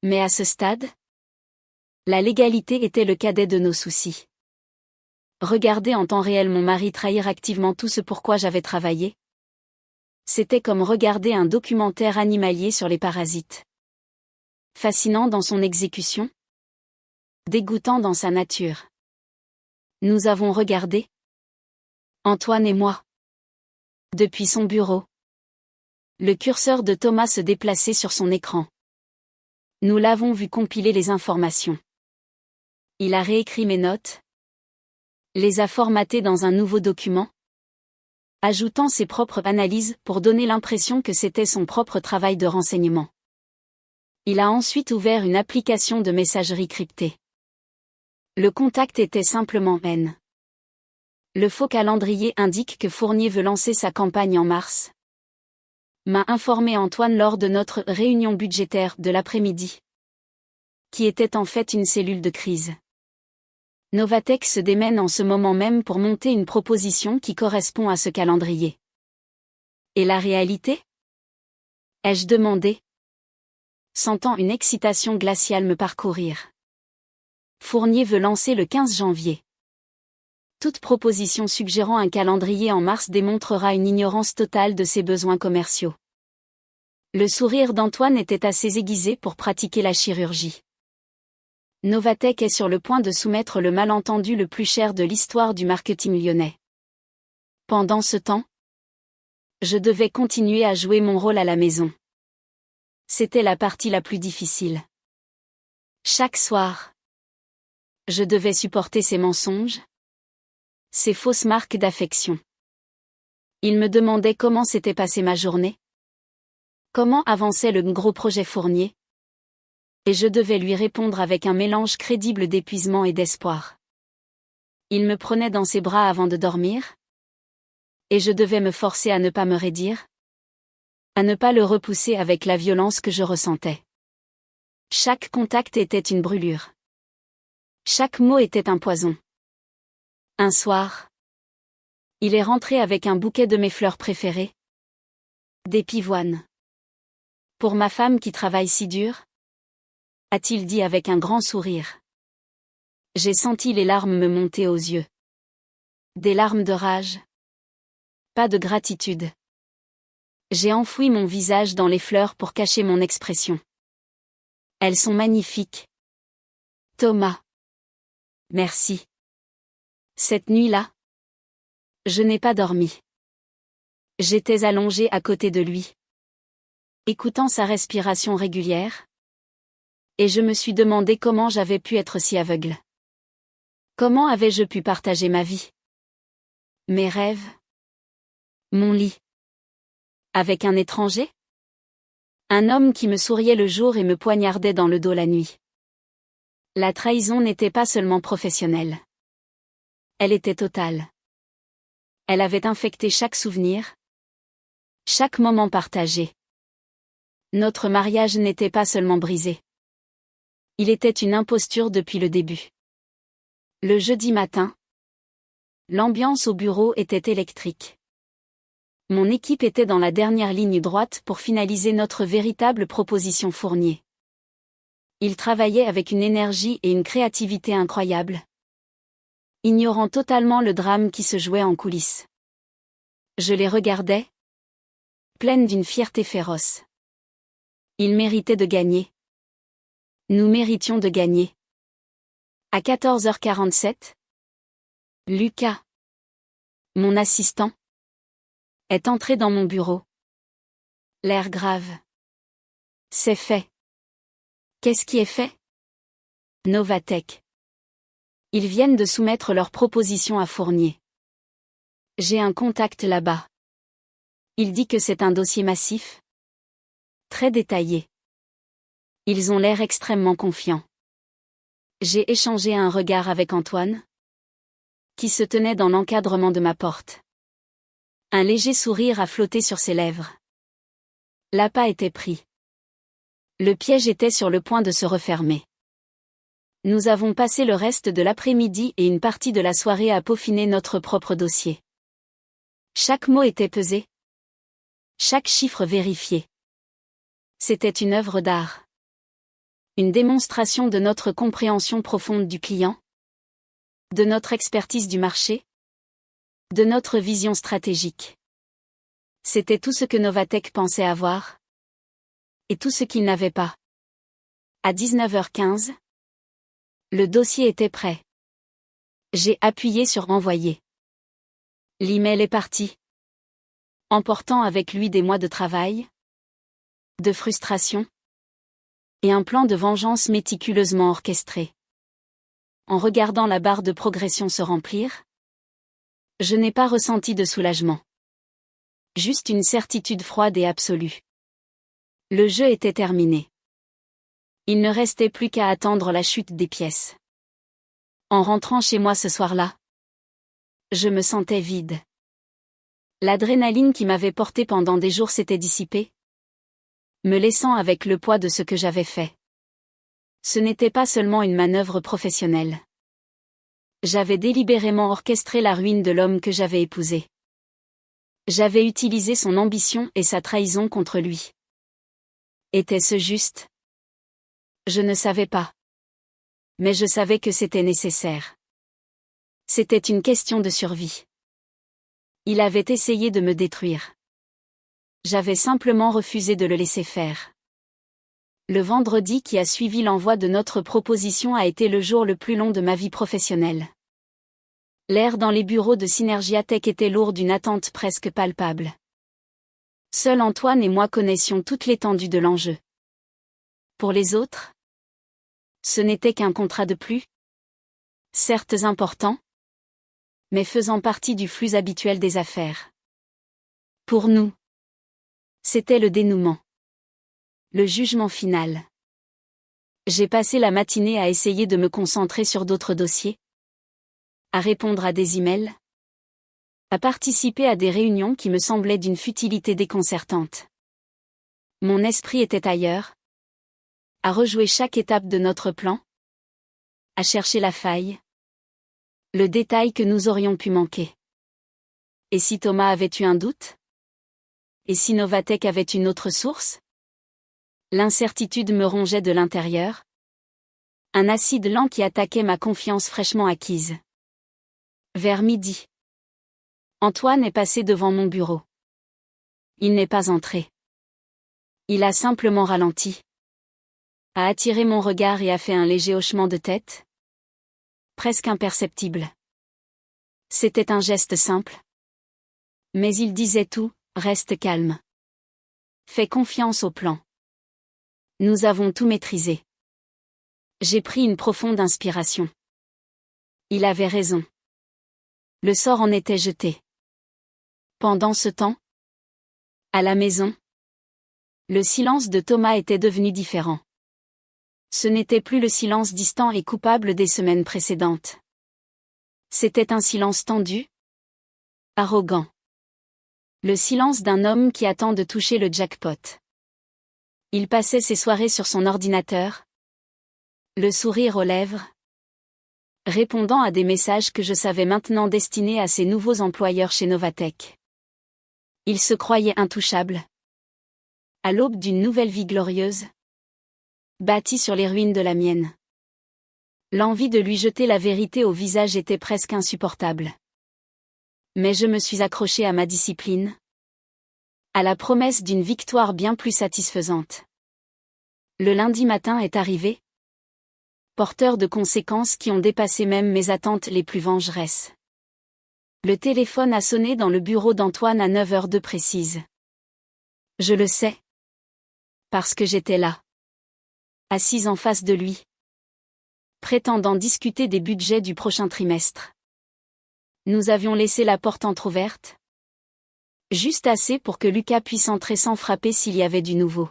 Mais à ce stade, la légalité était le cadet de nos soucis. Regarder en temps réel mon mari trahir activement tout ce pourquoi j'avais travaillé. C'était comme regarder un documentaire animalier sur les parasites. Fascinant dans son exécution. Dégoûtant dans sa nature. Nous avons regardé. Antoine et moi. Depuis son bureau. Le curseur de Thomas se déplaçait sur son écran. Nous l'avons vu compiler les informations. Il a réécrit mes notes. Les a formatées dans un nouveau document. Ajoutant ses propres analyses pour donner l'impression que c'était son propre travail de renseignement. Il a ensuite ouvert une application de messagerie cryptée. Le contact était simplement N. Le faux calendrier indique que Fournier veut lancer sa campagne en mars. M'a informé Antoine lors de notre réunion budgétaire de l'après-midi. Qui était en fait une cellule de crise. Novatech se démène en ce moment même pour monter une proposition qui correspond à ce calendrier. Et la réalité? Ai-je demandé? sentant une excitation glaciale me parcourir. Fournier veut lancer le 15 janvier. Toute proposition suggérant un calendrier en mars démontrera une ignorance totale de ses besoins commerciaux. Le sourire d'Antoine était assez aiguisé pour pratiquer la chirurgie. Novatech est sur le point de soumettre le malentendu le plus cher de l'histoire du marketing lyonnais. Pendant ce temps, je devais continuer à jouer mon rôle à la maison. C'était la partie la plus difficile. Chaque soir, je devais supporter ses mensonges, ses fausses marques d'affection. Il me demandait comment s'était passée ma journée, comment avançait le gros projet Fournier, et je devais lui répondre avec un mélange crédible d'épuisement et d'espoir. Il me prenait dans ses bras avant de dormir, et je devais me forcer à ne pas me raidir, à ne pas le repousser avec la violence que je ressentais. Chaque contact était une brûlure. Chaque mot était un poison. Un soir, il est rentré avec un bouquet de mes fleurs préférées. Des pivoines. Pour ma femme qui travaille si dur, a-t-il dit avec un grand sourire. J'ai senti les larmes me monter aux yeux. Des larmes de rage. Pas de gratitude. J'ai enfoui mon visage dans les fleurs pour cacher mon expression. Elles sont magnifiques. Thomas. Merci. Cette nuit-là, je n'ai pas dormi. J'étais allongée à côté de lui, écoutant sa respiration régulière, et je me suis demandé comment j'avais pu être si aveugle. Comment avais-je pu partager ma vie? Mes rêves? Mon lit? Avec un étranger? Un homme qui me souriait le jour et me poignardait dans le dos la nuit. La trahison n'était pas seulement professionnelle. Elle était totale. Elle avait infecté chaque souvenir, chaque moment partagé. Notre mariage n'était pas seulement brisé. Il était une imposture depuis le début. Le jeudi matin, l'ambiance au bureau était électrique. Mon équipe était dans la dernière ligne droite pour finaliser notre véritable proposition Fournier. Ils travaillaient avec une énergie et une créativité incroyables, ignorant totalement le drame qui se jouait en coulisses. Je les regardais, pleine d'une fierté féroce. Ils méritaient de gagner. Nous méritions de gagner. À 14h47, Lucas, mon assistant, est entré dans mon bureau. L'air grave. C'est fait. Qu'est-ce qui est fait? Novatech. Ils viennent de soumettre leur proposition à Fournier. J'ai un contact là-bas. Il dit que c'est un dossier massif, très détaillé. Ils ont l'air extrêmement confiants. J'ai échangé un regard avec Antoine, qui se tenait dans l'encadrement de ma porte. Un léger sourire a flotté sur ses lèvres. L'appât était pris. Le piège était sur le point de se refermer. Nous avons passé le reste de l'après-midi et une partie de la soirée à peaufiner notre propre dossier. Chaque mot était pesé. Chaque chiffre vérifié. C'était une œuvre d'art. Une démonstration de notre compréhension profonde du client, de notre expertise du marché, de notre vision stratégique. C'était tout ce que Novatech pensait avoir, et tout ce qu'il n'avait pas. À 19h15, le dossier était prêt. J'ai appuyé sur Envoyer. L'email est parti, emportant avec lui des mois de travail, de frustration, et un plan de vengeance méticuleusement orchestré. En regardant la barre de progression se remplir, je n'ai pas ressenti de soulagement. Juste une certitude froide et absolue. Le jeu était terminé. Il ne restait plus qu'à attendre la chute des pièces. En rentrant chez moi ce soir-là, je me sentais vide. L'adrénaline qui m'avait porté pendant des jours s'était dissipée, me laissant avec le poids de ce que j'avais fait. Ce n'était pas seulement une manœuvre professionnelle. J'avais délibérément orchestré la ruine de l'homme que j'avais épousé. J'avais utilisé son ambition et sa trahison contre lui. Était-ce juste? Je ne savais pas. Mais je savais que c'était nécessaire. C'était une question de survie. Il avait essayé de me détruire. J'avais simplement refusé de le laisser faire. Le vendredi qui a suivi l'envoi de notre proposition a été le jour le plus long de ma vie professionnelle. L'air dans les bureaux de Synergia Tech était lourd d'une attente presque palpable. Seul Antoine et moi connaissions toute l'étendue de l'enjeu. Pour les autres, ce n'était qu'un contrat de plus. Certes important, mais faisant partie du flux habituel des affaires. Pour nous, c'était le dénouement. Le jugement final. J'ai passé la matinée à essayer de me concentrer sur d'autres dossiers, à répondre à des emails, à participer à des réunions qui me semblaient d'une futilité déconcertante. Mon esprit était ailleurs, à rejouer chaque étape de notre plan, à chercher la faille, le détail que nous aurions pu manquer. Et si Thomas avait eu un doute? Et si Novatech avait une autre source? L'incertitude me rongeait de l'intérieur. Un acide lent qui attaquait ma confiance fraîchement acquise. Vers midi, Antoine est passé devant mon bureau. Il n'est pas entré. Il a simplement ralenti, a attiré mon regard et a fait un léger hochement de tête. Presque imperceptible. C'était un geste simple. Mais il disait tout, reste calme. Fais confiance au plan. Nous avons tout maîtrisé. J'ai pris une profonde inspiration. Il avait raison. Le sort en était jeté. Pendant ce temps, à la maison, le silence de Thomas était devenu différent. Ce n'était plus le silence distant et coupable des semaines précédentes. C'était un silence tendu, arrogant. Le silence d'un homme qui attend de toucher le jackpot. Il passait ses soirées sur son ordinateur, le sourire aux lèvres, répondant à des messages que je savais maintenant destinés à ses nouveaux employeurs chez Novatech. Il se croyait intouchable. À l'aube d'une nouvelle vie glorieuse, bâtie sur les ruines de la mienne. L'envie de lui jeter la vérité au visage était presque insupportable. Mais je me suis accroché à ma discipline, à la promesse d'une victoire bien plus satisfaisante. Le lundi matin est arrivé, porteur de conséquences qui ont dépassé même mes attentes les plus vengeresses. Le téléphone a sonné dans le bureau d'Antoine à 9h02 précise. Je le sais. Parce que j'étais là. Assise en face de lui. Prétendant discuter des budgets du prochain trimestre. Nous avions laissé la porte entr'ouverte. Juste assez pour que Lucas puisse entrer sans frapper s'il y avait du nouveau.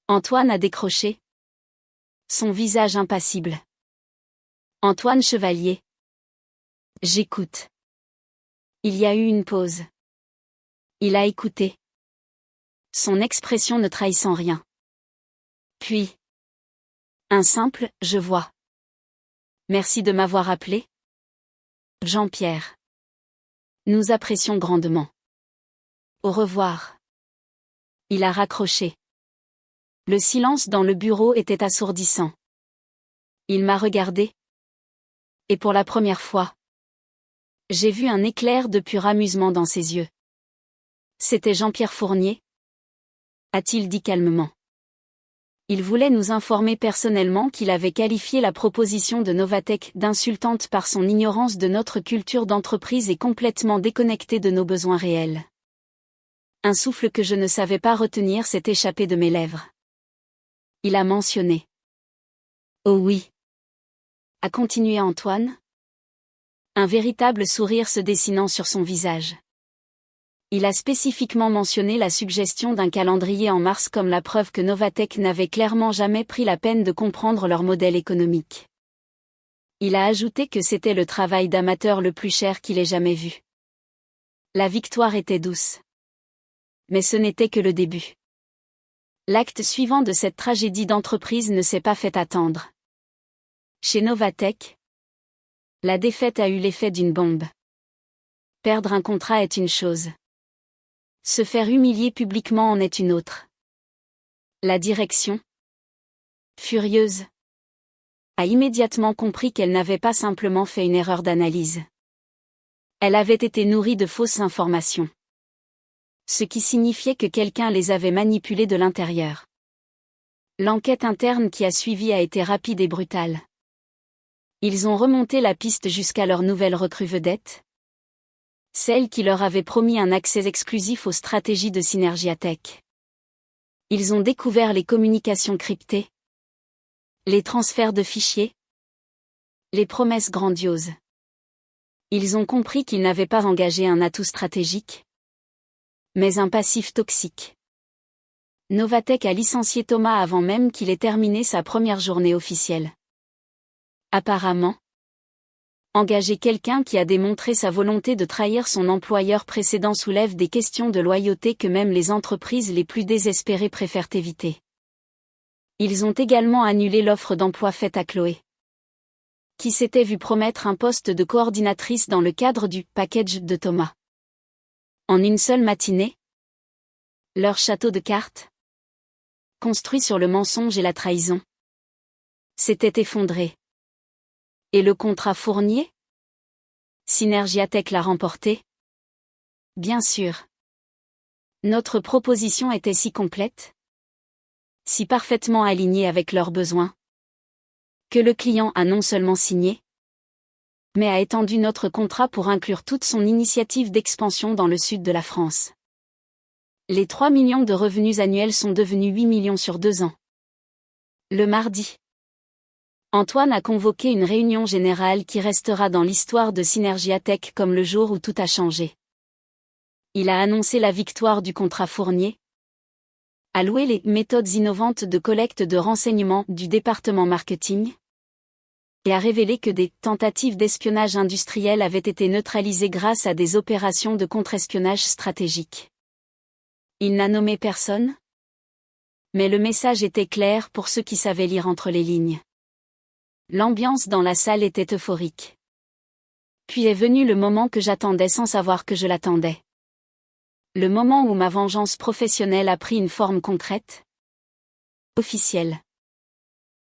Antoine a décroché. Son visage impassible. Antoine Chevalier. J'écoute. Il y a eu une pause. Il a écouté. Son expression ne trahissant rien. Puis. Un simple « je vois ». Merci de m'avoir appelé. Jean-Pierre. Nous apprécions grandement. Au revoir. Il a raccroché. Le silence dans le bureau était assourdissant. Il m'a regardé. Et pour la première fois, j'ai vu un éclair de pur amusement dans ses yeux. C'était Jean-Pierre Fournier, a-t-il dit calmement. Il voulait nous informer personnellement qu'il avait qualifié la proposition de Novatech d'insultante par son ignorance de notre culture d'entreprise et complètement déconnectée de nos besoins réels. Un souffle que je ne savais pas retenir s'est échappé de mes lèvres. Il a mentionné. Oh oui. A continué Antoine. Un véritable sourire se dessinant sur son visage. Il a spécifiquement mentionné la suggestion d'un calendrier en mars comme la preuve que Novatech n'avait clairement jamais pris la peine de comprendre leur modèle économique. Il a ajouté que c'était le travail d'amateur le plus cher qu'il ait jamais vu. La victoire était douce. Mais ce n'était que le début. L'acte suivant de cette tragédie d'entreprise ne s'est pas fait attendre. Chez Novatech, la défaite a eu l'effet d'une bombe. Perdre un contrat est une chose. Se faire humilier publiquement en est une autre. La direction, Furieuse, a immédiatement compris qu'elle n'avait pas simplement fait une erreur d'analyse. Elle avait été nourrie de fausses informations. Ce qui signifiait que quelqu'un les avait manipulées de l'intérieur. L'enquête interne qui a suivi a été rapide et brutale. Ils ont remonté la piste jusqu'à leur nouvelle recrue vedette, celle qui leur avait promis un accès exclusif aux stratégies de Synergiatech. Ils ont découvert les communications cryptées, les transferts de fichiers, les promesses grandioses. Ils ont compris qu'ils n'avaient pas engagé un atout stratégique, mais un passif toxique. Novatech a licencié Thomas avant même qu'il ait terminé sa première journée officielle. Apparemment, engager quelqu'un qui a démontré sa volonté de trahir son employeur précédent soulève des questions de loyauté que même les entreprises les plus désespérées préfèrent éviter. Ils ont également annulé l'offre d'emploi faite à Chloé, qui s'était vue promettre un poste de coordinatrice dans le cadre du « package » de Thomas. En une seule matinée, leur château de cartes, construit sur le mensonge et la trahison, s'était effondré. Et le contrat Fournier? Synergiatech l'a remporté? Bien sûr. Notre proposition était si complète, si parfaitement alignée avec leurs besoins, que le client a non seulement signé, mais a étendu notre contrat pour inclure toute son initiative d'expansion dans le sud de la France. Les 3 millions de revenus annuels sont devenus 8 millions sur 2 ans. Le mardi, Antoine a convoqué une réunion générale qui restera dans l'histoire de Synergiatech comme le jour où tout a changé. Il a annoncé la victoire du contrat Fournier, a loué les méthodes innovantes de collecte de renseignements du département marketing, et a révélé que des tentatives d'espionnage industriel avaient été neutralisées grâce à des opérations de contre-espionnage stratégique. Il n'a nommé personne, mais le message était clair pour ceux qui savaient lire entre les lignes. L'ambiance dans la salle était euphorique. Puis est venu le moment que j'attendais sans savoir que je l'attendais. Le moment où ma vengeance professionnelle a pris une forme concrète, officielle.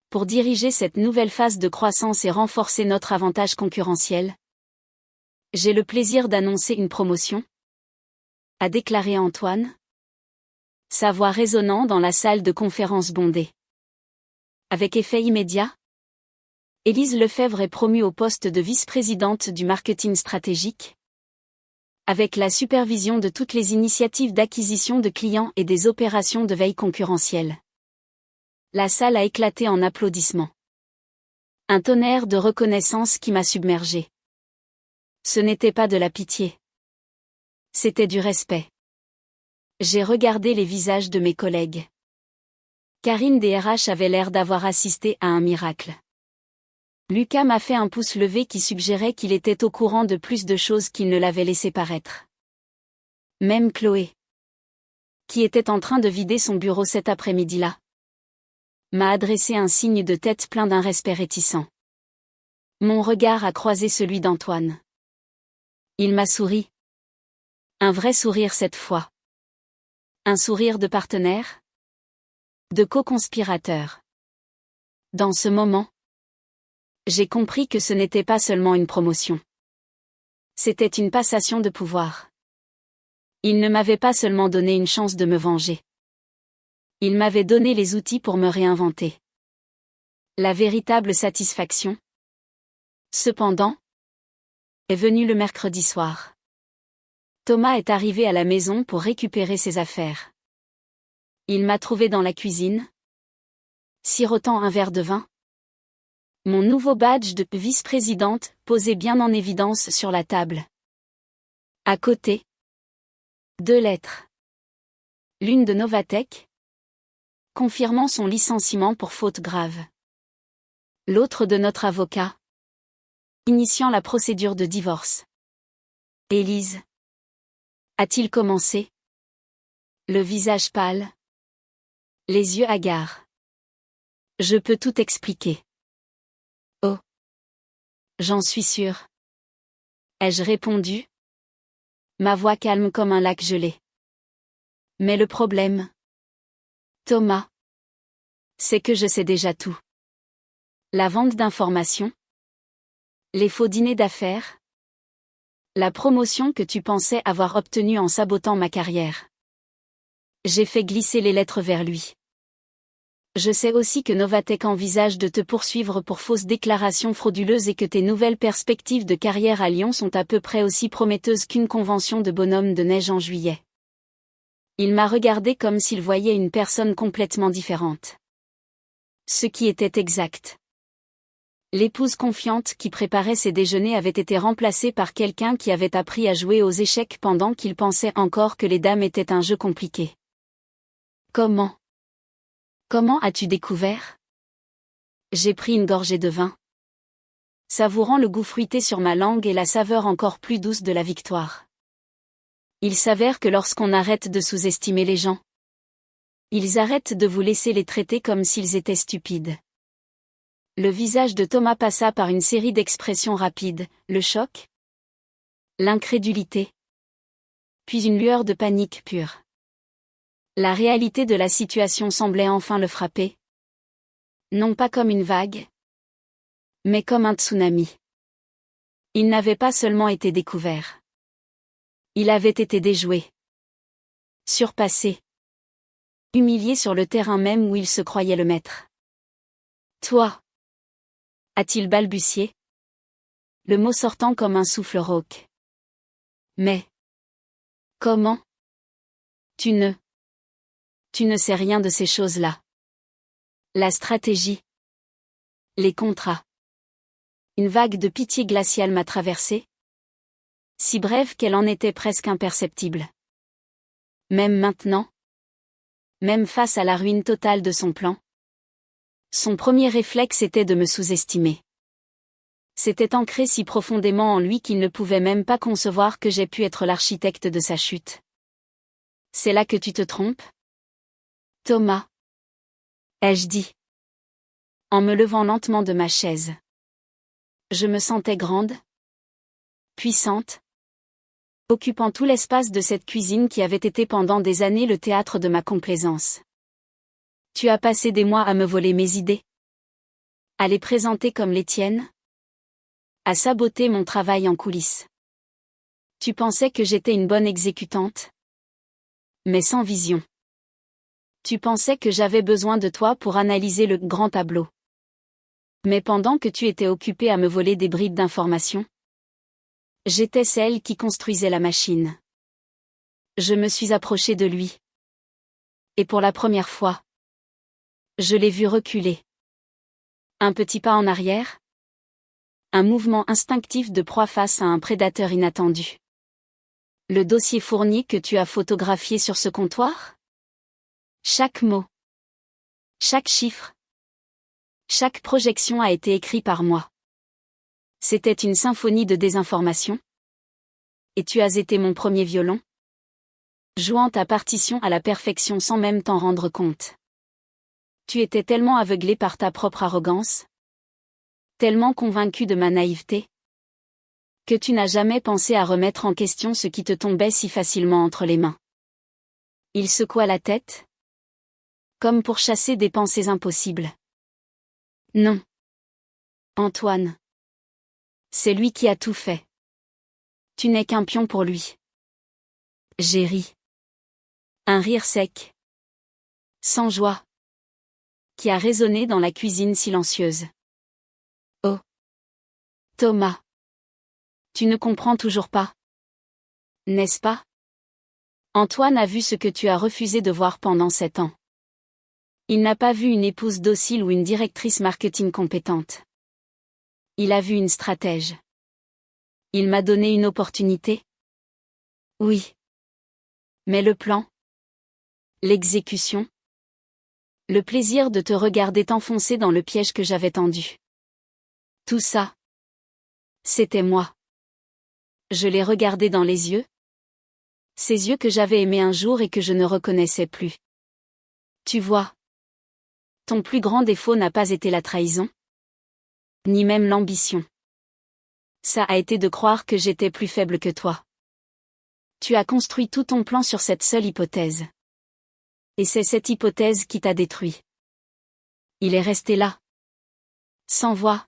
Pour diriger cette nouvelle phase de croissance et renforcer notre avantage concurrentiel, j'ai le plaisir d'annoncer une promotion, a déclaré Antoine, sa voix résonnant dans la salle de conférence bondée. Avec effet immédiat, Élise Lefebvre est promue au poste de vice-présidente du marketing stratégique, avec la supervision de toutes les initiatives d'acquisition de clients et des opérations de veille concurrentielle. La salle a éclaté en applaudissements. Un tonnerre de reconnaissance qui m'a submergé. Ce n'était pas de la pitié. C'était du respect. J'ai regardé les visages de mes collègues. Karine des RH avait l'air d'avoir assisté à un miracle. Lucas m'a fait un pouce levé qui suggérait qu'il était au courant de plus de choses qu'il ne l'avait laissé paraître. Même Chloé, qui était en train de vider son bureau cet après-midi-là, m'a adressé un signe de tête plein d'un respect réticent. Mon regard a croisé celui d'Antoine. Il m'a souri. Un vrai sourire cette fois. Un sourire de partenaire, de co-conspirateur. Dans ce moment, j'ai compris que ce n'était pas seulement une promotion. C'était une passation de pouvoir. Il ne m'avait pas seulement donné une chance de me venger. Il m'avait donné les outils pour me réinventer. La véritable satisfaction, cependant, est venue le mercredi soir. Thomas est arrivé à la maison pour récupérer ses affaires. Il m'a trouvé dans la cuisine, sirotant un verre de vin. Mon nouveau badge de vice-présidente posé bien en évidence sur la table. À côté, 2 lettres. L'une de Novatech, confirmant son licenciement pour faute grave. L'autre de notre avocat, initiant la procédure de divorce. Élise. A-t-il commencé? Le visage pâle, les yeux hagards. Je peux tout expliquer. Oh. J'en suis sûre. Ai-je répondu? Ma voix calme comme un lac gelé. Mais le problème? Thomas. C'est que je sais déjà tout. La vente d'informations. Les faux dîners d'affaires. La promotion que tu pensais avoir obtenue en sabotant ma carrière. J'ai fait glisser les lettres vers lui. Je sais aussi que Novatech envisage de te poursuivre pour fausses déclarations frauduleuses et que tes nouvelles perspectives de carrière à Lyon sont à peu près aussi prometteuses qu'une convention de bonhomme de neige en juillet. Il m'a regardé comme s'il voyait une personne complètement différente. Ce qui était exact. L'épouse confiante qui préparait ses déjeuners avait été remplacée par quelqu'un qui avait appris à jouer aux échecs pendant qu'il pensait encore que les dames étaient un jeu compliqué. Comment as-tu découvert? J'ai pris une gorgée de vin. Savourant le goût fruité sur ma langue et la saveur encore plus douce de la victoire. Il s'avère que lorsqu'on arrête de sous-estimer les gens, ils arrêtent de vous laisser les traiter comme s'ils étaient stupides. Le visage de Thomas passa par une série d'expressions rapides, le choc, l'incrédulité, puis une lueur de panique pure. La réalité de la situation semblait enfin le frapper. Non pas comme une vague, mais comme un tsunami. Il n'avait pas seulement été découvert. Il avait été déjoué. Surpassé. Humilié sur le terrain même où il se croyait le maître. Toi, a-t-il balbutié? Le mot sortant comme un souffle rauque. Mais comment? Tu ne sais rien de ces choses-là. La stratégie. Les contrats. Une vague de pitié glaciale m'a traversée. Si brève qu'elle en était presque imperceptible. Même maintenant. Même face à la ruine totale de son plan. Son premier réflexe était de me sous-estimer. C'était ancré si profondément en lui qu'il ne pouvait même pas concevoir que j'ai pu être l'architecte de sa chute. C'est là que tu te trompes? Thomas. Ai-je dit. En me levant lentement de ma chaise. Je me sentais grande. Puissante. Occupant tout l'espace de cette cuisine qui avait été pendant des années le théâtre de ma complaisance. Tu as passé des mois à me voler mes idées. À les présenter comme les tiennes. À saboter mon travail en coulisses. Tu pensais que j'étais une bonne exécutante. Mais sans vision. Tu pensais que j'avais besoin de toi pour analyser le grand tableau. Mais pendant que tu étais occupé à me voler des bribes d'informations, j'étais celle qui construisait la machine. Je me suis approchée de lui. Et pour la première fois, je l'ai vu reculer. Un petit pas en arrière. Un mouvement instinctif de proie face à un prédateur inattendu. Le dossier fourni que tu as photographié sur ce comptoir? Chaque mot. Chaque chiffre. Chaque projection a été écrit par moi. C'était une symphonie de désinformation. Et tu as été mon premier violon. Jouant ta partition à la perfection sans même t'en rendre compte. Tu étais tellement aveuglé par ta propre arrogance. Tellement convaincu de ma naïveté. Que tu n'as jamais pensé à remettre en question ce qui te tombait si facilement entre les mains. Il secoua la tête. Comme pour chasser des pensées impossibles. Non. Antoine. C'est lui qui a tout fait. Tu n'es qu'un pion pour lui. J'ai ri. Un rire sec. Sans joie. Qui a résonné dans la cuisine silencieuse. Oh. Thomas. Tu ne comprends toujours pas. N'est-ce pas? Antoine a vu ce que tu as refusé de voir pendant 7 ans. Il n'a pas vu une épouse docile ou une directrice marketing compétente. Il a vu une stratège. Il m'a donné une opportunité. Oui. Mais le plan? L'exécution? Le plaisir de te regarder t'enfoncer dans le piège que j'avais tendu. Tout ça. C'était moi. Je l'ai regardé dans les yeux. Ces yeux que j'avais aimés un jour et que je ne reconnaissais plus. Tu vois. Ton plus grand défaut n'a pas été la trahison. Ni même l'ambition. Ça a été de croire que j'étais plus faible que toi. Tu as construit tout ton plan sur cette seule hypothèse. Et c'est cette hypothèse qui t'a détruit. Il est resté là. Sans voix.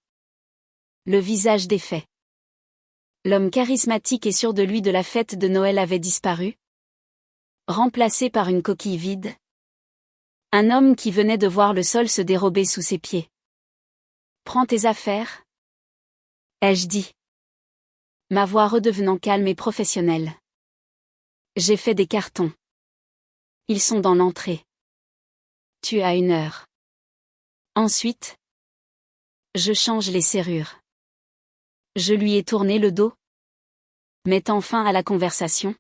Le visage défait. L'homme charismatique et sûr de lui de la fête de Noël avait disparu. Remplacé par une coquille vide. Un homme qui venait de voir le sol se dérober sous ses pieds. Prends tes affaires, ai-je dit. Ma voix redevenant calme et professionnelle. J'ai fait des cartons. Ils sont dans l'entrée. Tu as 1 heure. Ensuite, je change les serrures. Je lui ai tourné le dos. Mettant fin à la conversation.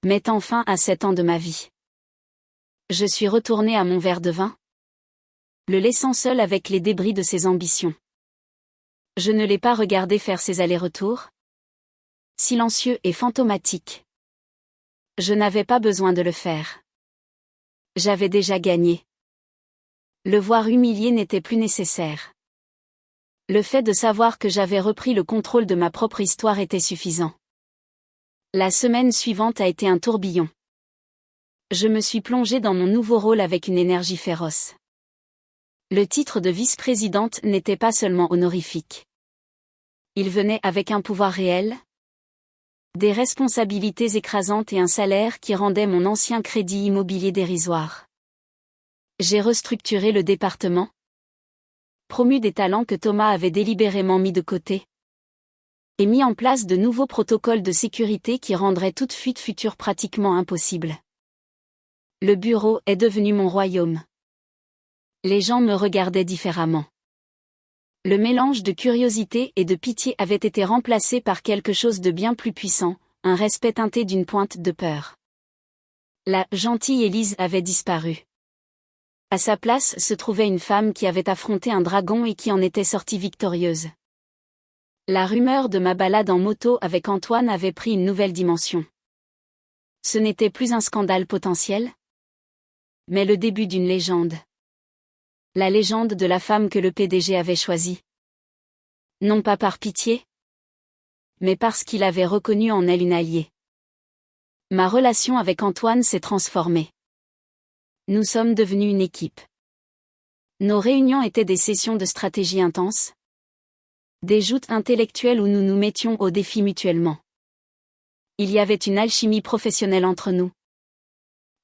Mettant fin à 7 ans de ma vie. Je suis retourné à mon verre de vin. Le laissant seul avec les débris de ses ambitions. Je ne l'ai pas regardé faire ses allers-retours. Silencieux et fantomatique. Je n'avais pas besoin de le faire. J'avais déjà gagné. Le voir humilié n'était plus nécessaire. Le fait de savoir que j'avais repris le contrôle de ma propre histoire était suffisant. La semaine suivante a été un tourbillon. Je me suis plongée dans mon nouveau rôle avec une énergie féroce. Le titre de vice-présidente n'était pas seulement honorifique. Il venait avec un pouvoir réel, des responsabilités écrasantes et un salaire qui rendait mon ancien crédit immobilier dérisoire. J'ai restructuré le département, promu des talents que Thomas avait délibérément mis de côté, et mis en place de nouveaux protocoles de sécurité qui rendraient toute fuite future pratiquement impossible. Le bureau est devenu mon royaume. Les gens me regardaient différemment. Le mélange de curiosité et de pitié avait été remplacé par quelque chose de bien plus puissant, un respect teinté d'une pointe de peur. La gentille Élise avait disparu. À sa place se trouvait une femme qui avait affronté un dragon et qui en était sortie victorieuse. La rumeur de ma balade en moto avec Antoine avait pris une nouvelle dimension. Ce n'était plus un scandale potentiel, mais le début d'une légende. La légende de la femme que le PDG avait choisie. Non pas par pitié, mais parce qu'il avait reconnu en elle une alliée. Ma relation avec Antoine s'est transformée. Nous sommes devenus une équipe. Nos réunions étaient des sessions de stratégie intenses, des joutes intellectuelles où nous nous mettions au défi mutuellement. Il y avait une alchimie professionnelle entre nous.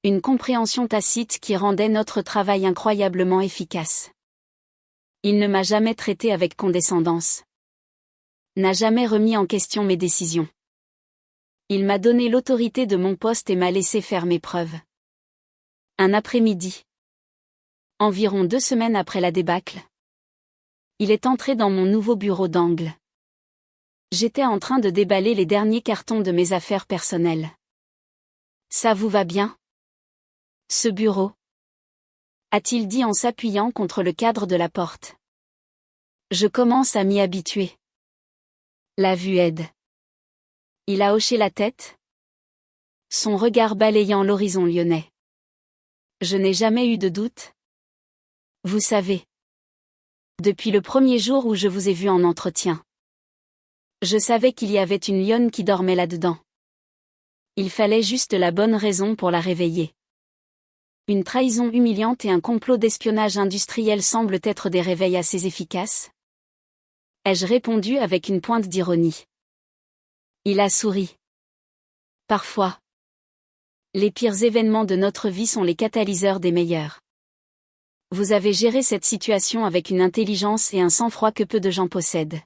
Une compréhension tacite qui rendait notre travail incroyablement efficace. Il ne m'a jamais traité avec condescendance. N'a jamais remis en question mes décisions. Il m'a donné l'autorité de mon poste et m'a laissé faire mes preuves. Un après-midi. Environ 2 semaines après la débâcle. Il est entré dans mon nouveau bureau d'angle. J'étais en train de déballer les derniers cartons de mes affaires personnelles. Ça vous va bien ? Ce bureau ? A-t-il dit en s'appuyant contre le cadre de la porte. Je commence à m'y habituer. La vue aide. Il a hoché la tête. Son regard balayant l'horizon lyonnais. Je n'ai jamais eu de doute. Vous savez. Depuis le premier jour où je vous ai vu en entretien. Je savais qu'il y avait une lionne qui dormait là-dedans. Il fallait juste la bonne raison pour la réveiller. Une trahison humiliante et un complot d'espionnage industriel semblent être des réveils assez efficaces. Ai-je répondu avec une pointe d'ironie. Il a souri. Parfois. Les pires événements de notre vie sont les catalyseurs des meilleurs. Vous avez géré cette situation avec une intelligence et un sang-froid que peu de gens possèdent.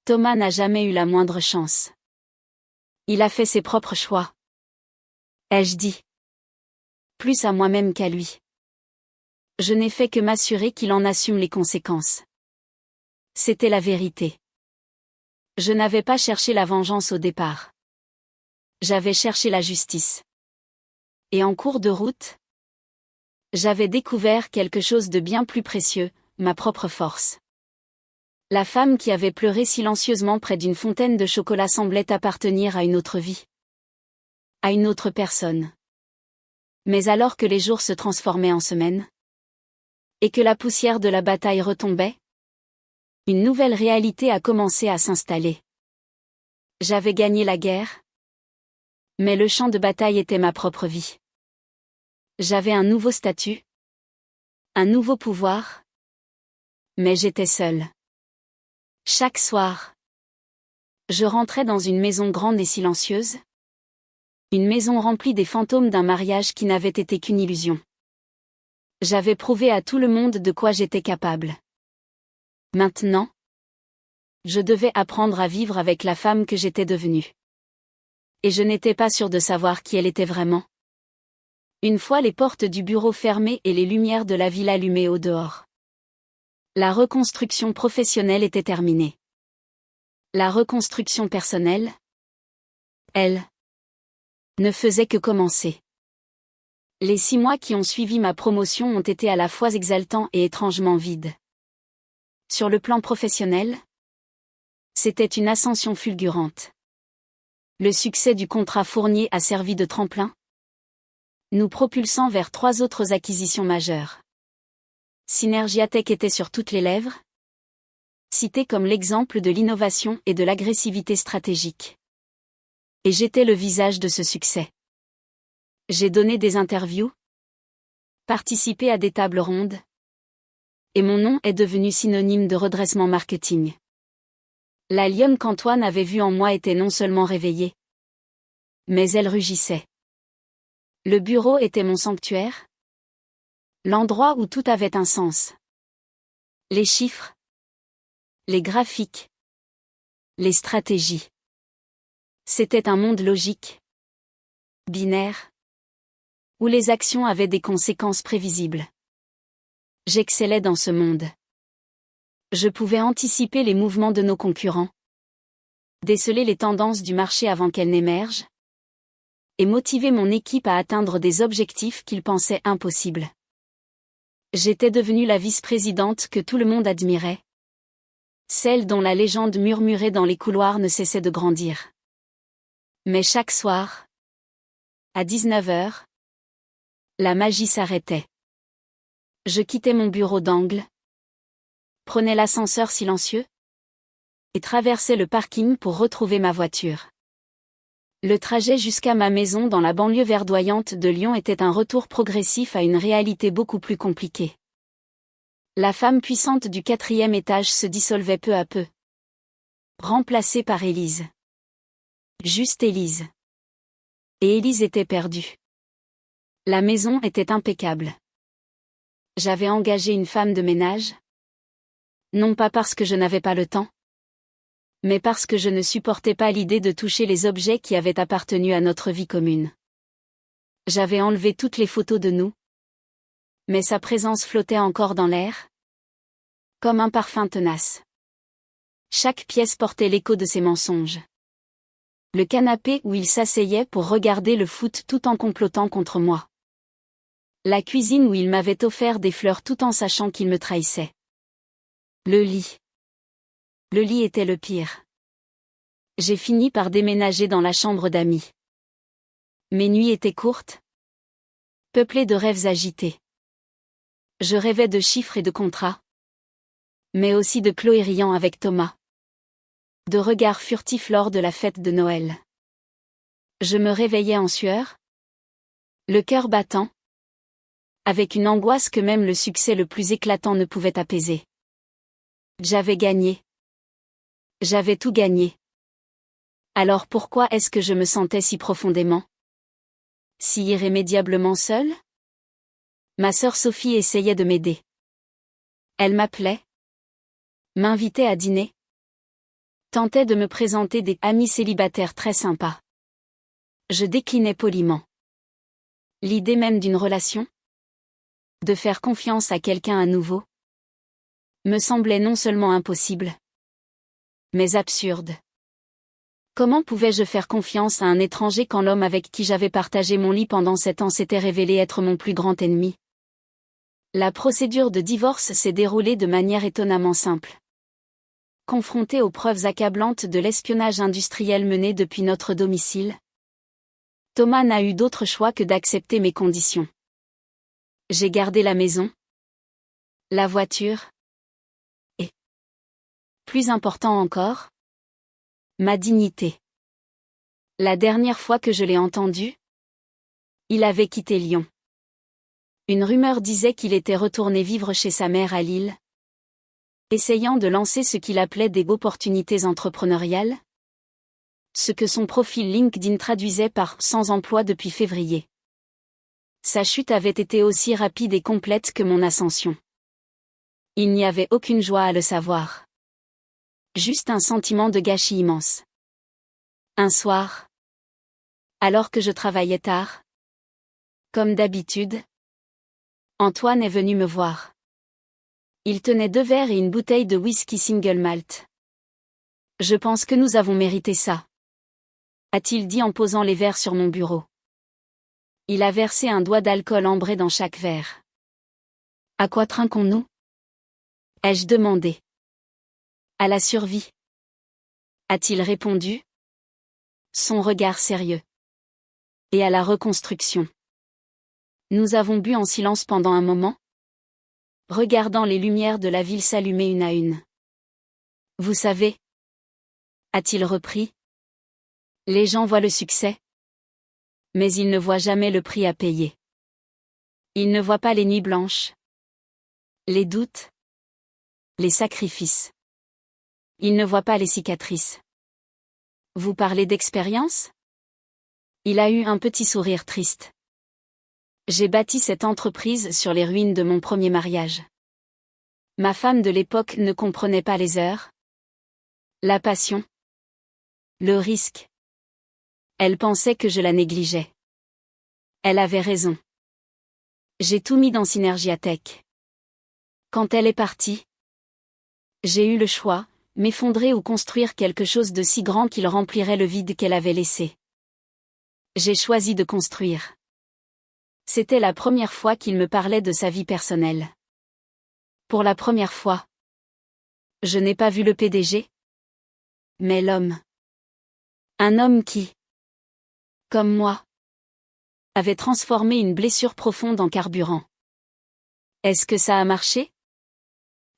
Thomas n'a jamais eu la moindre chance. Il a fait ses propres choix. Ai-je dit. Plus à moi-même qu'à lui. Je n'ai fait que m'assurer qu'il en assume les conséquences. C'était la vérité. Je n'avais pas cherché la vengeance au départ. J'avais cherché la justice. Et en cours de route, j'avais découvert quelque chose de bien plus précieux, ma propre force. La femme qui avait pleuré silencieusement près d'une fontaine de chocolat semblait appartenir à une autre vie. À une autre personne. Mais alors que les jours se transformaient en semaines, et que la poussière de la bataille retombait, une nouvelle réalité a commencé à s'installer. J'avais gagné la guerre, mais le champ de bataille était ma propre vie. J'avais un nouveau statut, Un nouveau pouvoir. Mais j'étais seule. Chaque soir, je rentrais dans une maison grande et silencieuse. Une maison remplie des fantômes d'un mariage qui n'avait été qu'une illusion. J'avais prouvé à tout le monde de quoi j'étais capable. Maintenant, je devais apprendre à vivre avec la femme que j'étais devenue. Et je n'étais pas sûre de savoir qui elle était vraiment. Une fois les portes du bureau fermées et les lumières de la ville allumées au dehors. La reconstruction professionnelle était terminée. La reconstruction personnelle, elle, ne faisait que commencer. Les 6 mois qui ont suivi ma promotion ont été à la fois exaltants et étrangement vides. Sur le plan professionnel, c'était une ascension fulgurante. Le succès du contrat Fournier a servi de tremplin, nous propulsant vers 3 autres acquisitions majeures. Synergia Tech était sur toutes les lèvres, cité comme l'exemple de l'innovation et de l'agressivité stratégique. Et j'étais le visage de ce succès. J'ai donné des interviews, participé à des tables rondes, et mon nom est devenu synonyme de redressement marketing. La lionne qu'Antoine avait vue en moi était non seulement réveillée, mais elle rugissait. Le bureau était mon sanctuaire, l'endroit où tout avait un sens. Les chiffres, les graphiques, les stratégies. C'était un monde logique, binaire, où les actions avaient des conséquences prévisibles. J'excellais dans ce monde. Je pouvais anticiper les mouvements de nos concurrents, déceler les tendances du marché avant qu'elles n'émergent, et motiver mon équipe à atteindre des objectifs qu'ils pensaient impossibles. J'étais devenue la vice-présidente que tout le monde admirait, celle dont la légende murmurée dans les couloirs ne cessait de grandir. Mais chaque soir, à 19h, la magie s'arrêtait. Je quittais mon bureau d'angle, prenais l'ascenseur silencieux, et traversais le parking pour retrouver ma voiture. Le trajet jusqu'à ma maison dans la banlieue verdoyante de Lyon était un retour progressif à une réalité beaucoup plus compliquée. La femme puissante du 4e étage se dissolvait peu à peu, remplacée par Élise. Juste Élise. Et Élise était perdue. La maison était impeccable. J'avais engagé une femme de ménage, non pas parce que je n'avais pas le temps, mais parce que je ne supportais pas l'idée de toucher les objets qui avaient appartenu à notre vie commune. J'avais enlevé toutes les photos de nous, mais sa présence flottait encore dans l'air, comme un parfum tenace. Chaque pièce portait l'écho de ses mensonges. Le canapé où il s'asseyait pour regarder le foot tout en complotant contre moi. La cuisine où il m'avait offert des fleurs tout en sachant qu'il me trahissait. Le lit. Le lit était le pire. J'ai fini par déménager dans la chambre d'amis. Mes nuits étaient courtes, peuplées de rêves agités. Je rêvais de chiffres et de contrats, mais aussi de Chloé riant avec Thomas. De regards furtifs lors de la fête de Noël. Je me réveillais en sueur, le cœur battant, avec une angoisse que même le succès le plus éclatant ne pouvait apaiser. J'avais gagné. J'avais tout gagné. Alors pourquoi est-ce que je me sentais si profondément, si irrémédiablement seule? Ma sœur Sophie essayait de m'aider. Elle m'appelait, m'invitait à dîner, tentait de me présenter des amis célibataires très sympas. Je déclinais poliment. L'idée même d'une relation, de faire confiance à quelqu'un à nouveau, me semblait non seulement impossible, mais absurde. Comment pouvais-je faire confiance à un étranger quand l'homme avec qui j'avais partagé mon lit pendant 7 ans s'était révélé être mon plus grand ennemi? La procédure de divorce s'est déroulée de manière étonnamment simple. Confronté aux preuves accablantes de l'espionnage industriel mené depuis notre domicile, Thomas n'a eu d'autre choix que d'accepter mes conditions. J'ai gardé la maison, la voiture, et, plus important encore, ma dignité. La dernière fois que je l'ai entendu, il avait quitté Lyon. Une rumeur disait qu'il était retourné vivre chez sa mère à Lille, essayant de lancer ce qu'il appelait des opportunités entrepreneuriales. Ce que son profil LinkedIn traduisait par « sans emploi depuis février ». Sa chute avait été aussi rapide et complète que mon ascension. Il n'y avait aucune joie à le savoir. Juste un sentiment de gâchis immense. Un soir, alors que je travaillais tard, comme d'habitude, Antoine est venu me voir. Il tenait 2 verres et une bouteille de whisky single malt. « Je pense que nous avons mérité ça », a-t-il dit en posant les verres sur mon bureau. Il a versé un doigt d'alcool ambré dans chaque verre. « À quoi trinquons-nous » ai-je demandé. « À la survie », a-t-il répondu, son regard sérieux. « Et à la reconstruction ». Nous avons bu en silence pendant un moment, regardant les lumières de la ville s'allumer une à une. « Vous savez, » a-t-il repris, « les gens voient le succès, mais ils ne voient jamais le prix à payer. Ils ne voient pas les nuits blanches, les doutes, les sacrifices. Ils ne voient pas les cicatrices. Vous parlez d'expérience ? » Il a eu un petit sourire triste. J'ai bâti cette entreprise sur les ruines de mon premier mariage. Ma femme de l'époque ne comprenait pas les heures, la passion, le risque. Elle pensait que je la négligeais. Elle avait raison. J'ai tout mis dans Synergia Tech. Quand elle est partie, j'ai eu le choix, m'effondrer ou construire quelque chose de si grand qu'il remplirait le vide qu'elle avait laissé. J'ai choisi de construire. C'était la première fois qu'il me parlait de sa vie personnelle. Pour la première fois. Je n'ai pas vu le PDG, mais l'homme. Un homme qui, comme moi, avait transformé une blessure profonde en carburant. Est-ce que ça a marché ?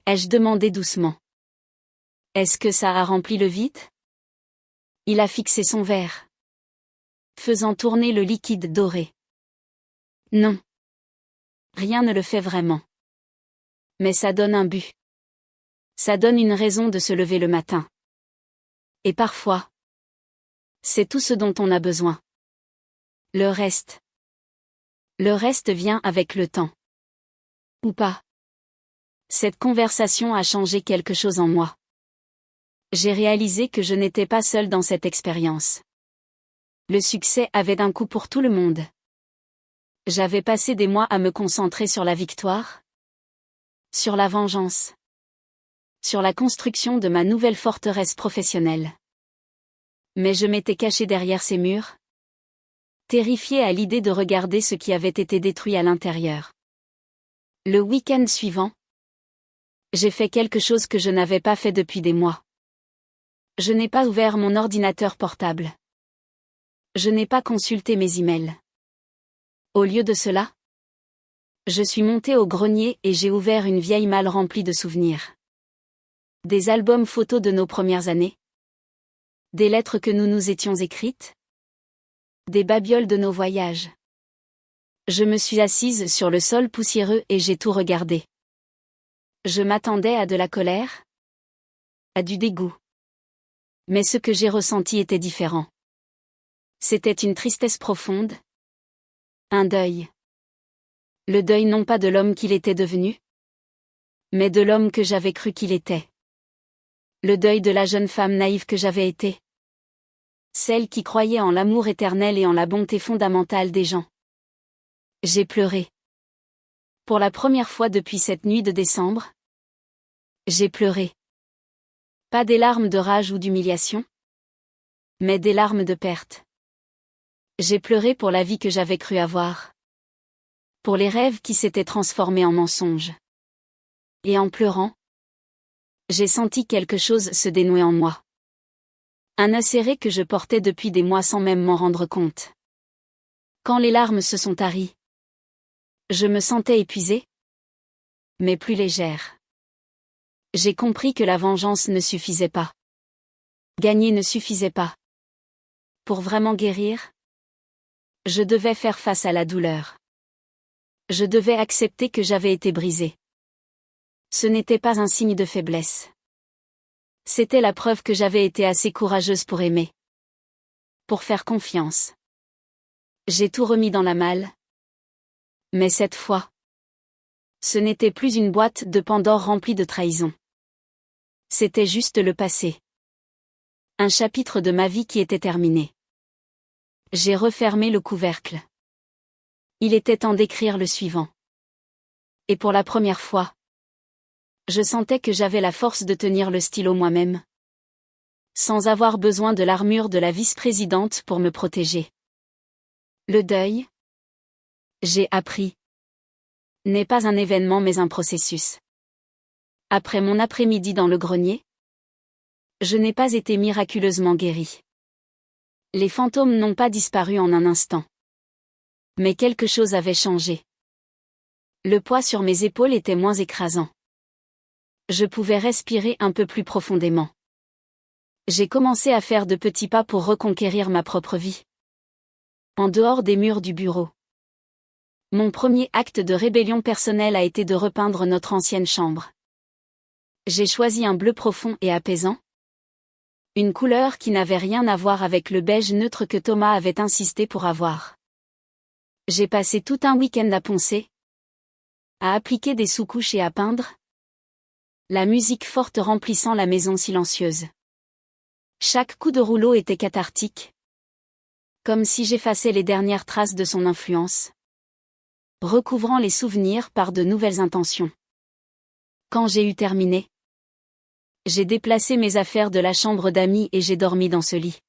Ai-je demandé doucement. Est-ce que ça a rempli le vide ? Il a fixé son verre, faisant tourner le liquide doré. Non. Rien ne le fait vraiment. Mais ça donne un but. Ça donne une raison de se lever le matin. Et parfois, c'est tout ce dont on a besoin. Le reste. Le reste vient avec le temps. Ou pas. Cette conversation a changé quelque chose en moi. J'ai réalisé que je n'étais pas seule dans cette expérience. Le succès avait un coût pour tout le monde. J'avais passé des mois à me concentrer sur la victoire, sur la vengeance, sur la construction de ma nouvelle forteresse professionnelle. Mais je m'étais caché derrière ces murs, terrifié à l'idée de regarder ce qui avait été détruit à l'intérieur. Le week-end suivant, j'ai fait quelque chose que je n'avais pas fait depuis des mois. Je n'ai pas ouvert mon ordinateur portable. Je n'ai pas consulté mes emails. Au lieu de cela, je suis monté au grenier et j'ai ouvert une vieille malle remplie de souvenirs. Des albums photos de nos premières années. Des lettres que nous nous étions écrites. Des babioles de nos voyages. Je me suis assise sur le sol poussiéreux et j'ai tout regardé. Je m'attendais à de la colère, à du dégoût. Mais ce que j'ai ressenti était différent. C'était une tristesse profonde. Un deuil. Le deuil non pas de l'homme qu'il était devenu, mais de l'homme que j'avais cru qu'il était. Le deuil de la jeune femme naïve que j'avais été. Celle qui croyait en l'amour éternel et en la bonté fondamentale des gens. J'ai pleuré. Pour la première fois depuis cette nuit de décembre, j'ai pleuré. Pas des larmes de rage ou d'humiliation, mais des larmes de perte. J'ai pleuré pour la vie que j'avais cru avoir. Pour les rêves qui s'étaient transformés en mensonges. Et en pleurant, j'ai senti quelque chose se dénouer en moi. Un nœud serré que je portais depuis des mois sans même m'en rendre compte. Quand les larmes se sont taries, je me sentais épuisée, mais plus légère. J'ai compris que la vengeance ne suffisait pas. Gagner ne suffisait pas. Pour vraiment guérir, je devais faire face à la douleur. Je devais accepter que j'avais été brisée. Ce n'était pas un signe de faiblesse. C'était la preuve que j'avais été assez courageuse pour aimer. Pour faire confiance. J'ai tout remis dans la malle. Mais cette fois, ce n'était plus une boîte de Pandore remplie de trahison. C'était juste le passé. Un chapitre de ma vie qui était terminé. J'ai refermé le couvercle. Il était temps d'écrire le suivant. Et pour la première fois, je sentais que j'avais la force de tenir le stylo moi-même. Sans avoir besoin de l'armure de la vice-présidente pour me protéger. Le deuil, j'ai appris, n'est pas un événement mais un processus. Après mon après-midi dans le grenier, je n'ai pas été miraculeusement guérie. Les fantômes n'ont pas disparu en un instant. Mais quelque chose avait changé. Le poids sur mes épaules était moins écrasant. Je pouvais respirer un peu plus profondément. J'ai commencé à faire de petits pas pour reconquérir ma propre vie. En dehors des murs du bureau. Mon premier acte de rébellion personnelle a été de repeindre notre ancienne chambre. J'ai choisi un bleu profond et apaisant. Une couleur qui n'avait rien à voir avec le beige neutre que Thomas avait insisté pour avoir. J'ai passé tout un week-end à poncer, à appliquer des sous-couches et à peindre. La musique forte remplissant la maison silencieuse. Chaque coup de rouleau était cathartique. Comme si j'effaçais les dernières traces de son influence. Recouvrant les souvenirs par de nouvelles intentions. Quand j'ai eu terminé, j'ai déplacé mes affaires de la chambre d'amis et j'ai dormi dans ce lit.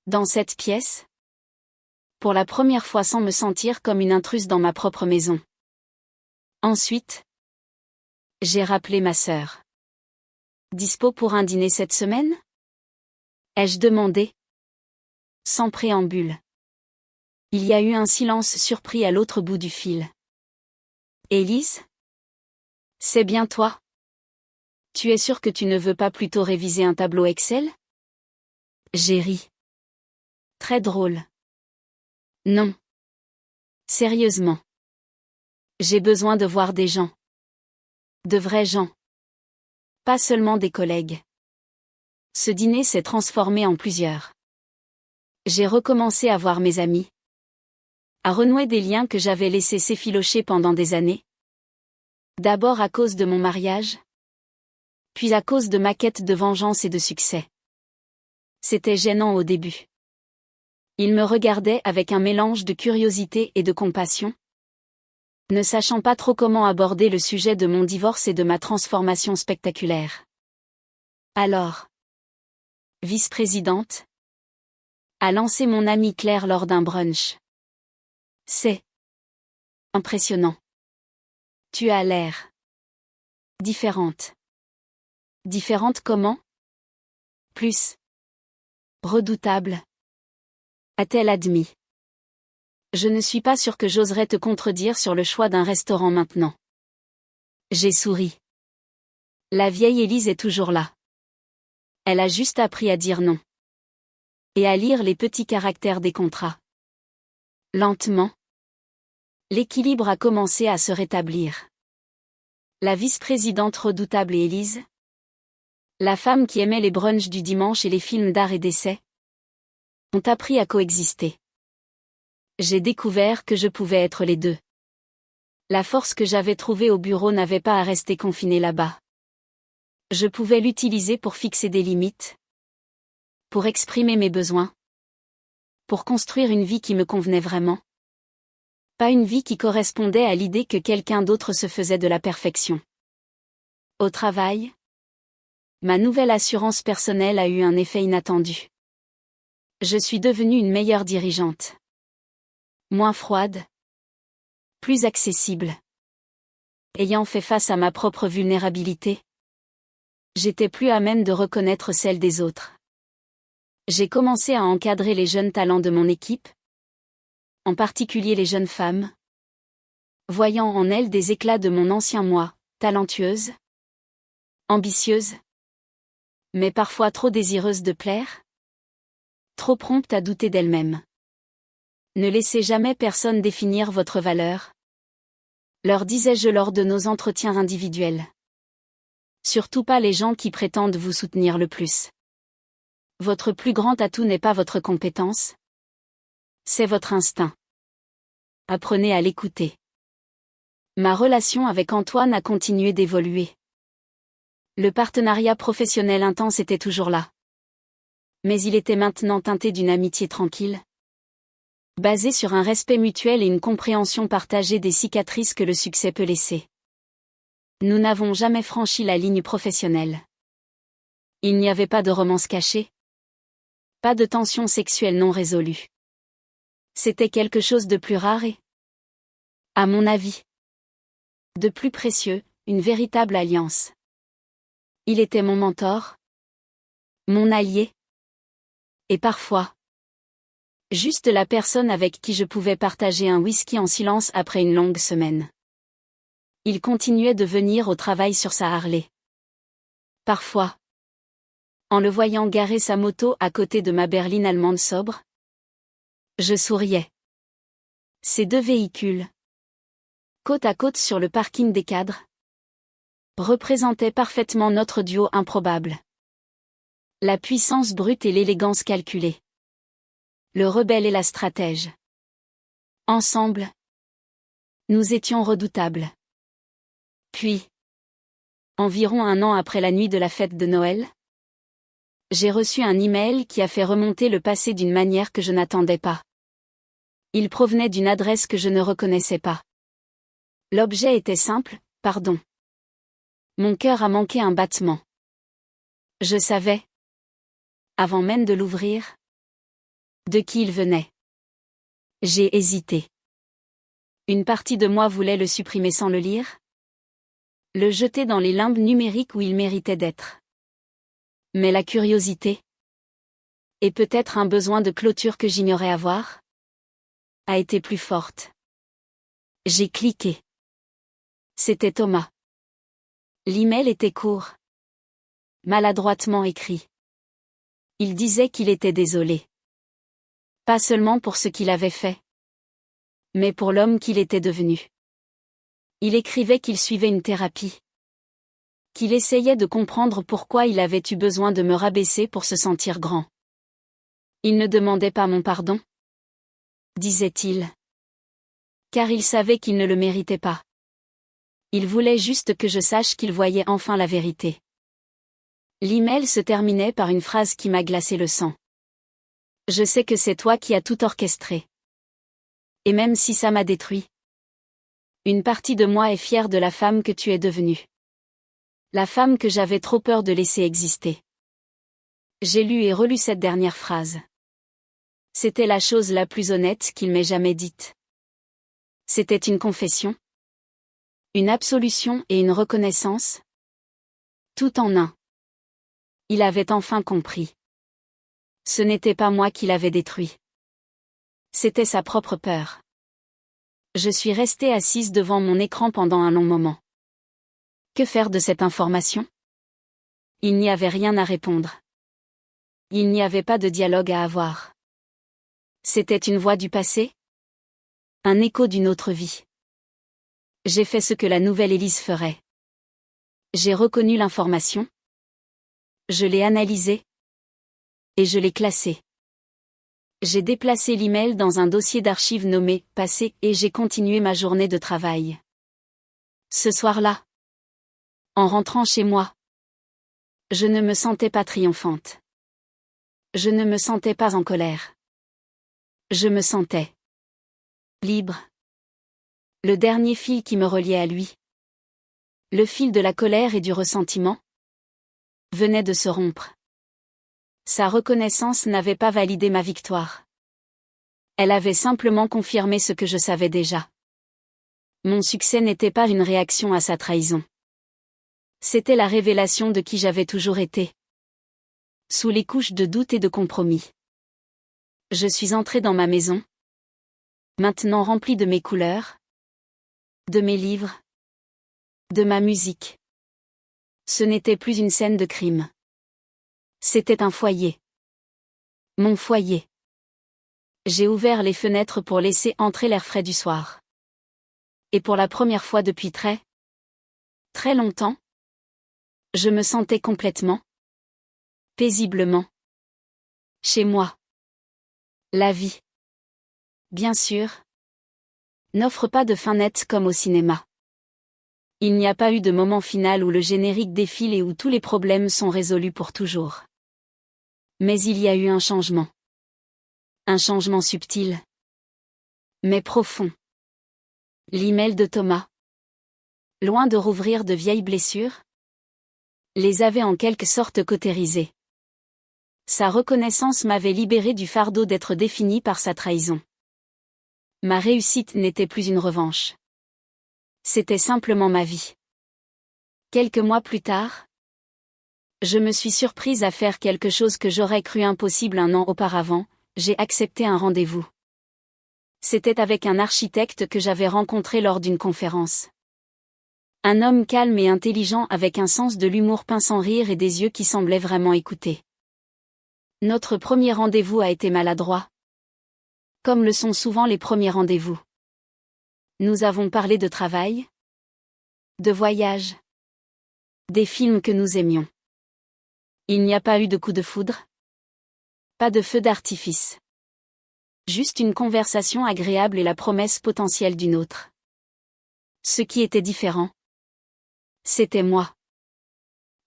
Dans cette pièce, pour la première fois sans me sentir comme une intruse dans ma propre maison. Ensuite, j'ai rappelé ma sœur. Dispo pour un dîner cette semaine? Ai-je demandé? Sans préambule. Il y a eu un silence surpris à l'autre bout du fil. Élise? C'est bien toi? Tu es sûre que tu ne veux pas plutôt réviser un tableau Excel? J'ai ri. Très drôle. Non. Sérieusement. J'ai besoin de voir des gens. De vrais gens. Pas seulement des collègues. Ce dîner s'est transformé en plusieurs. J'ai recommencé à voir mes amis. À renouer des liens que j'avais laissés s'effilocher pendant des années. D'abord à cause de mon mariage. Puis à cause de ma quête de vengeance et de succès. C'était gênant au début. Il me regardait avec un mélange de curiosité et de compassion. Ne sachant pas trop comment aborder le sujet de mon divorce et de ma transformation spectaculaire. Alors, vice-présidente, a lancé mon amie Claire lors d'un brunch. C'est impressionnant. Tu as l'air différente. Différente comment? Plus redoutable, a-t-elle admis. Je ne suis pas sûre que j'oserais te contredire sur le choix d'un restaurant maintenant. J'ai souri. La vieille Élise est toujours là. Elle a juste appris à dire non. Et à lire les petits caractères des contrats. Lentement, l'équilibre a commencé à se rétablir. La vice-présidente redoutable et Élise, la femme qui aimait les brunchs du dimanche et les films d'art et d'essai, ont appris à coexister. J'ai découvert que je pouvais être les deux. La force que j'avais trouvée au bureau n'avait pas à rester confinée là-bas. Je pouvais l'utiliser pour fixer des limites, pour exprimer mes besoins, pour construire une vie qui me convenait vraiment. Pas une vie qui correspondait à l'idée que quelqu'un d'autre se faisait de la perfection. Au travail, ma nouvelle assurance personnelle a eu un effet inattendu. Je suis devenue une meilleure dirigeante. Moins froide. Plus accessible. Ayant fait face à ma propre vulnérabilité, j'étais plus à même de reconnaître celle des autres. J'ai commencé à encadrer les jeunes talents de mon équipe, en particulier les jeunes femmes, voyant en elles des éclats de mon ancien moi, talentueuse, ambitieuse, mais parfois trop désireuse de plaire, trop prompte à douter d'elle-même. Ne laissez jamais personne définir votre valeur, leur disais-je lors de nos entretiens individuels. Surtout pas les gens qui prétendent vous soutenir le plus. Votre plus grand atout n'est pas votre compétence. C'est votre instinct. Apprenez à l'écouter. Ma relation avec Antoine a continué d'évoluer. Le partenariat professionnel intense était toujours là. Mais il était maintenant teinté d'une amitié tranquille, basée sur un respect mutuel et une compréhension partagée des cicatrices que le succès peut laisser. Nous n'avons jamais franchi la ligne professionnelle. Il n'y avait pas de romance cachée. Pas de tension sexuelle non résolue. C'était quelque chose de plus rare et, à mon avis, de plus précieux, une véritable alliance. Il était mon mentor, mon allié, et parfois, juste la personne avec qui je pouvais partager un whisky en silence après une longue semaine. Il continuait de venir au travail sur sa Harley. Parfois, en le voyant garer sa moto à côté de ma berline allemande sobre, je souriais. Ces deux véhicules, côte à côte sur le parking des cadres, représentaient parfaitement notre duo improbable. La puissance brute et l'élégance calculée. Le rebelle et la stratège. Ensemble, nous étions redoutables. Puis, environ un an après la nuit de la fête de Noël, j'ai reçu un email qui a fait remonter le passé d'une manière que je n'attendais pas. Il provenait d'une adresse que je ne reconnaissais pas. L'objet était simple, pardon. Mon cœur a manqué un battement. Je savais, avant même de l'ouvrir, de qui il venait. J'ai hésité. Une partie de moi voulait le supprimer sans le lire, le jeter dans les limbes numériques où il méritait d'être. Mais la curiosité, et peut-être un besoin de clôture que j'ignorais avoir, a été plus forte. J'ai cliqué. C'était Thomas. L'email était court, maladroitement écrit. Il disait qu'il était désolé. Pas seulement pour ce qu'il avait fait, mais pour l'homme qu'il était devenu. Il écrivait qu'il suivait une thérapie, qu'il essayait de comprendre pourquoi il avait eu besoin de me rabaisser pour se sentir grand. Il ne demandait pas mon pardon, disait-il, car il savait qu'il ne le méritait pas. Il voulait juste que je sache qu'il voyait enfin la vérité. L'email se terminait par une phrase qui m'a glacé le sang. Je sais que c'est toi qui as tout orchestré. Et même si ça m'a détruit, une partie de moi est fière de la femme que tu es devenue. La femme que j'avais trop peur de laisser exister. J'ai lu et relu cette dernière phrase. C'était la chose la plus honnête qu'il m'ait jamais dite. C'était une confession, une absolution et une reconnaissance, tout en un. Il avait enfin compris. Ce n'était pas moi qui l'avais détruit. C'était sa propre peur. Je suis restée assise devant mon écran pendant un long moment. Que faire de cette information? Il n'y avait rien à répondre. Il n'y avait pas de dialogue à avoir. C'était une voix du passé? Un écho d'une autre vie. J'ai fait ce que la nouvelle Élise ferait. J'ai reconnu l'information. Je l'ai analysée. Et je l'ai classée. J'ai déplacé l'email dans un dossier d'archives nommé « Passé » et j'ai continué ma journée de travail. Ce soir-là, en rentrant chez moi, je ne me sentais pas triomphante. Je ne me sentais pas en colère. Je me sentais libre. Le dernier fil qui me reliait à lui, le fil de la colère et du ressentiment, venait de se rompre. Sa reconnaissance n'avait pas validé ma victoire. Elle avait simplement confirmé ce que je savais déjà. Mon succès n'était pas une réaction à sa trahison. C'était la révélation de qui j'avais toujours été. Sous les couches de doute et de compromis. Je suis entrée dans ma maison, maintenant remplie de mes couleurs, de mes livres, de ma musique. Ce n'était plus une scène de crime. C'était un foyer. Mon foyer. J'ai ouvert les fenêtres pour laisser entrer l'air frais du soir. Et pour la première fois depuis très longtemps, je me sentais complètement, paisiblement, chez moi. La vie, bien sûr, n'offre pas de fin nette comme au cinéma. Il n'y a pas eu de moment final où le générique défile et où tous les problèmes sont résolus pour toujours. Mais il y a eu un changement. Un changement subtil, mais profond. L'email de Thomas, loin de rouvrir de vieilles blessures, les avait en quelque sorte cautérisées. Sa reconnaissance m'avait libéré du fardeau d'être défini par sa trahison. Ma réussite n'était plus une revanche. C'était simplement ma vie. Quelques mois plus tard, je me suis surprise à faire quelque chose que j'aurais cru impossible un an auparavant, j'ai accepté un rendez-vous. C'était avec un architecte que j'avais rencontré lors d'une conférence. Un homme calme et intelligent avec un sens de l'humour pince sans rire et des yeux qui semblaient vraiment écouter. Notre premier rendez-vous a été maladroit. Comme le sont souvent les premiers rendez-vous. Nous avons parlé de travail, de voyage, des films que nous aimions. Il n'y a pas eu de coup de foudre. Pas de feu d'artifice. Juste une conversation agréable et la promesse potentielle d'une autre. Ce qui était différent, c'était moi.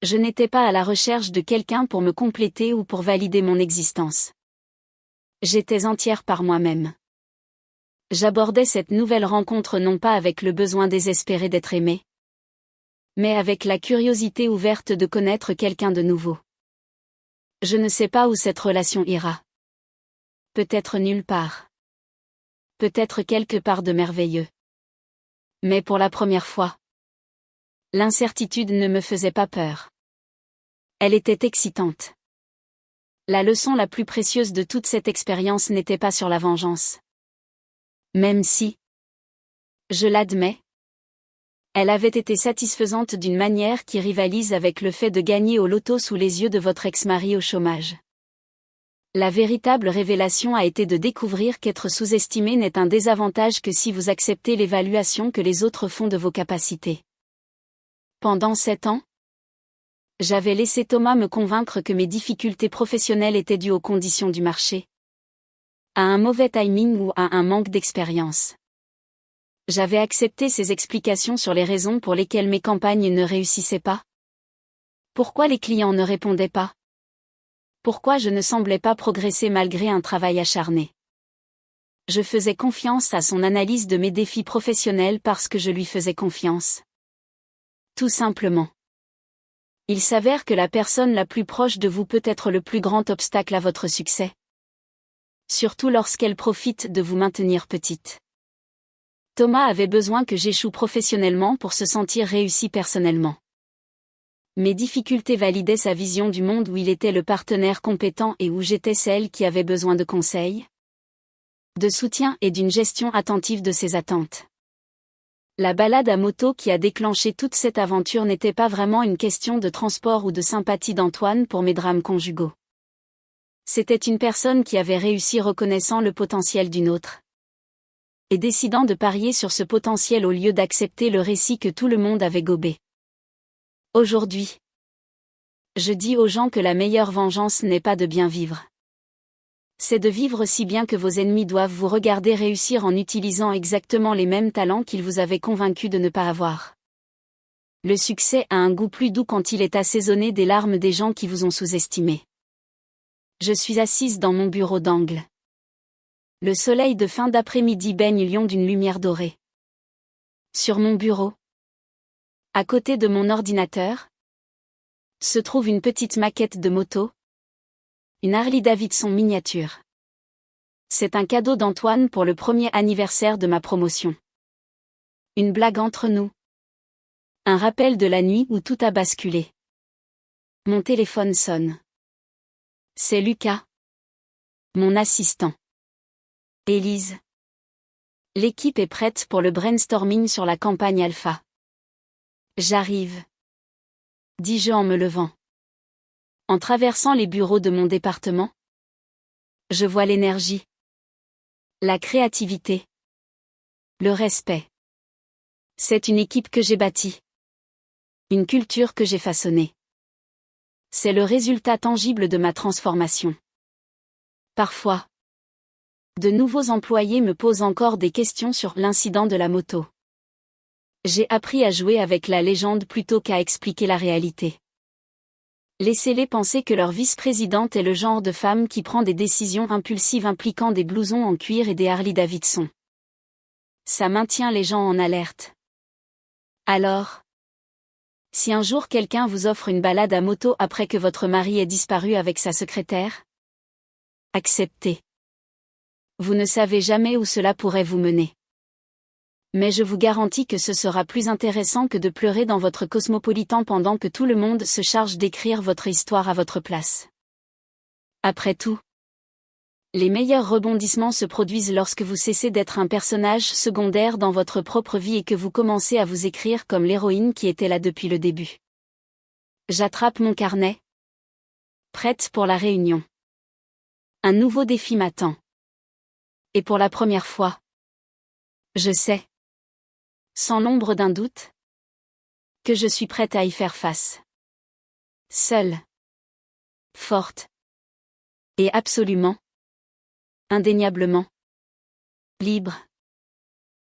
Je n'étais pas à la recherche de quelqu'un pour me compléter ou pour valider mon existence. J'étais entière par moi-même. J'abordais cette nouvelle rencontre non pas avec le besoin désespéré d'être aimé, mais avec la curiosité ouverte de connaître quelqu'un de nouveau. Je ne sais pas où cette relation ira. Peut-être nulle part. Peut-être quelque part de merveilleux. Mais pour la première fois, l'incertitude ne me faisait pas peur. Elle était excitante. La leçon la plus précieuse de toute cette expérience n'était pas sur la vengeance. Même si, je l'admets, elle avait été satisfaisante d'une manière qui rivalise avec le fait de gagner au loto sous les yeux de votre ex-mari au chômage. La véritable révélation a été de découvrir qu'être sous-estimé n'est un désavantage que si vous acceptez l'évaluation que les autres font de vos capacités. Pendant 7 ans, j'avais laissé Thomas me convaincre que mes difficultés professionnelles étaient dues aux conditions du marché, à un mauvais timing ou à un manque d'expérience. J'avais accepté ses explications sur les raisons pour lesquelles mes campagnes ne réussissaient pas. Pourquoi les clients ne répondaient pas? Pourquoi je ne semblais pas progresser malgré un travail acharné? Je faisais confiance à son analyse de mes défis professionnels parce que je lui faisais confiance. Tout simplement. Il s'avère que la personne la plus proche de vous peut être le plus grand obstacle à votre succès. Surtout lorsqu'elle profite de vous maintenir petite. Thomas avait besoin que j'échoue professionnellement pour se sentir réussi personnellement. Mes difficultés validaient sa vision du monde où il était le partenaire compétent et où j'étais celle qui avait besoin de conseils, de soutien et d'une gestion attentive de ses attentes. La balade à moto qui a déclenché toute cette aventure n'était pas vraiment une question de transport ou de sympathie d'Antoine pour mes drames conjugaux. C'était une personne qui avait réussi reconnaissant le potentiel d'une autre. Et décidant de parier sur ce potentiel au lieu d'accepter le récit que tout le monde avait gobé. Aujourd'hui, je dis aux gens que la meilleure vengeance n'est pas de bien vivre. C'est de vivre si bien que vos ennemis doivent vous regarder réussir en utilisant exactement les mêmes talents qu'ils vous avaient convaincu de ne pas avoir. Le succès a un goût plus doux quand il est assaisonné des larmes des gens qui vous ont sous-estimé. Je suis assise dans mon bureau d'angle. Le soleil de fin d'après-midi baigne Lyon d'une lumière dorée. Sur mon bureau, à côté de mon ordinateur, se trouve une petite maquette de moto, une Harley-Davidson miniature. C'est un cadeau d'Antoine pour le premier anniversaire de ma promotion. Une blague entre nous. Un rappel de la nuit où tout a basculé. Mon téléphone sonne. C'est Lucas, mon assistant. Élise. L'équipe est prête pour le brainstorming sur la campagne alpha. J'arrive, dis-je en me levant. En traversant les bureaux de mon département, je vois l'énergie, la créativité, le respect. C'est une équipe que j'ai bâtie. Une culture que j'ai façonnée. C'est le résultat tangible de ma transformation. Parfois, de nouveaux employés me posent encore des questions sur l'incident de la moto. J'ai appris à jouer avec la légende plutôt qu'à expliquer la réalité. Laissez-les penser que leur vice-présidente est le genre de femme qui prend des décisions impulsives impliquant des blousons en cuir et des Harley-Davidson. Ça maintient les gens en alerte. Alors, si un jour quelqu'un vous offre une balade à moto après que votre mari ait disparu avec sa secrétaire, acceptez. Vous ne savez jamais où cela pourrait vous mener. Mais je vous garantis que ce sera plus intéressant que de pleurer dans votre cosmopolitan pendant que tout le monde se charge d'écrire votre histoire à votre place. Après tout, les meilleurs rebondissements se produisent lorsque vous cessez d'être un personnage secondaire dans votre propre vie et que vous commencez à vous écrire comme l'héroïne qui était là depuis le début. J'attrape mon carnet. Prête pour la réunion. Un nouveau défi m'attend. Et pour la première fois, je sais, sans l'ombre d'un doute, que je suis prête à y faire face. Seule, forte, et absolument, indéniablement, libre.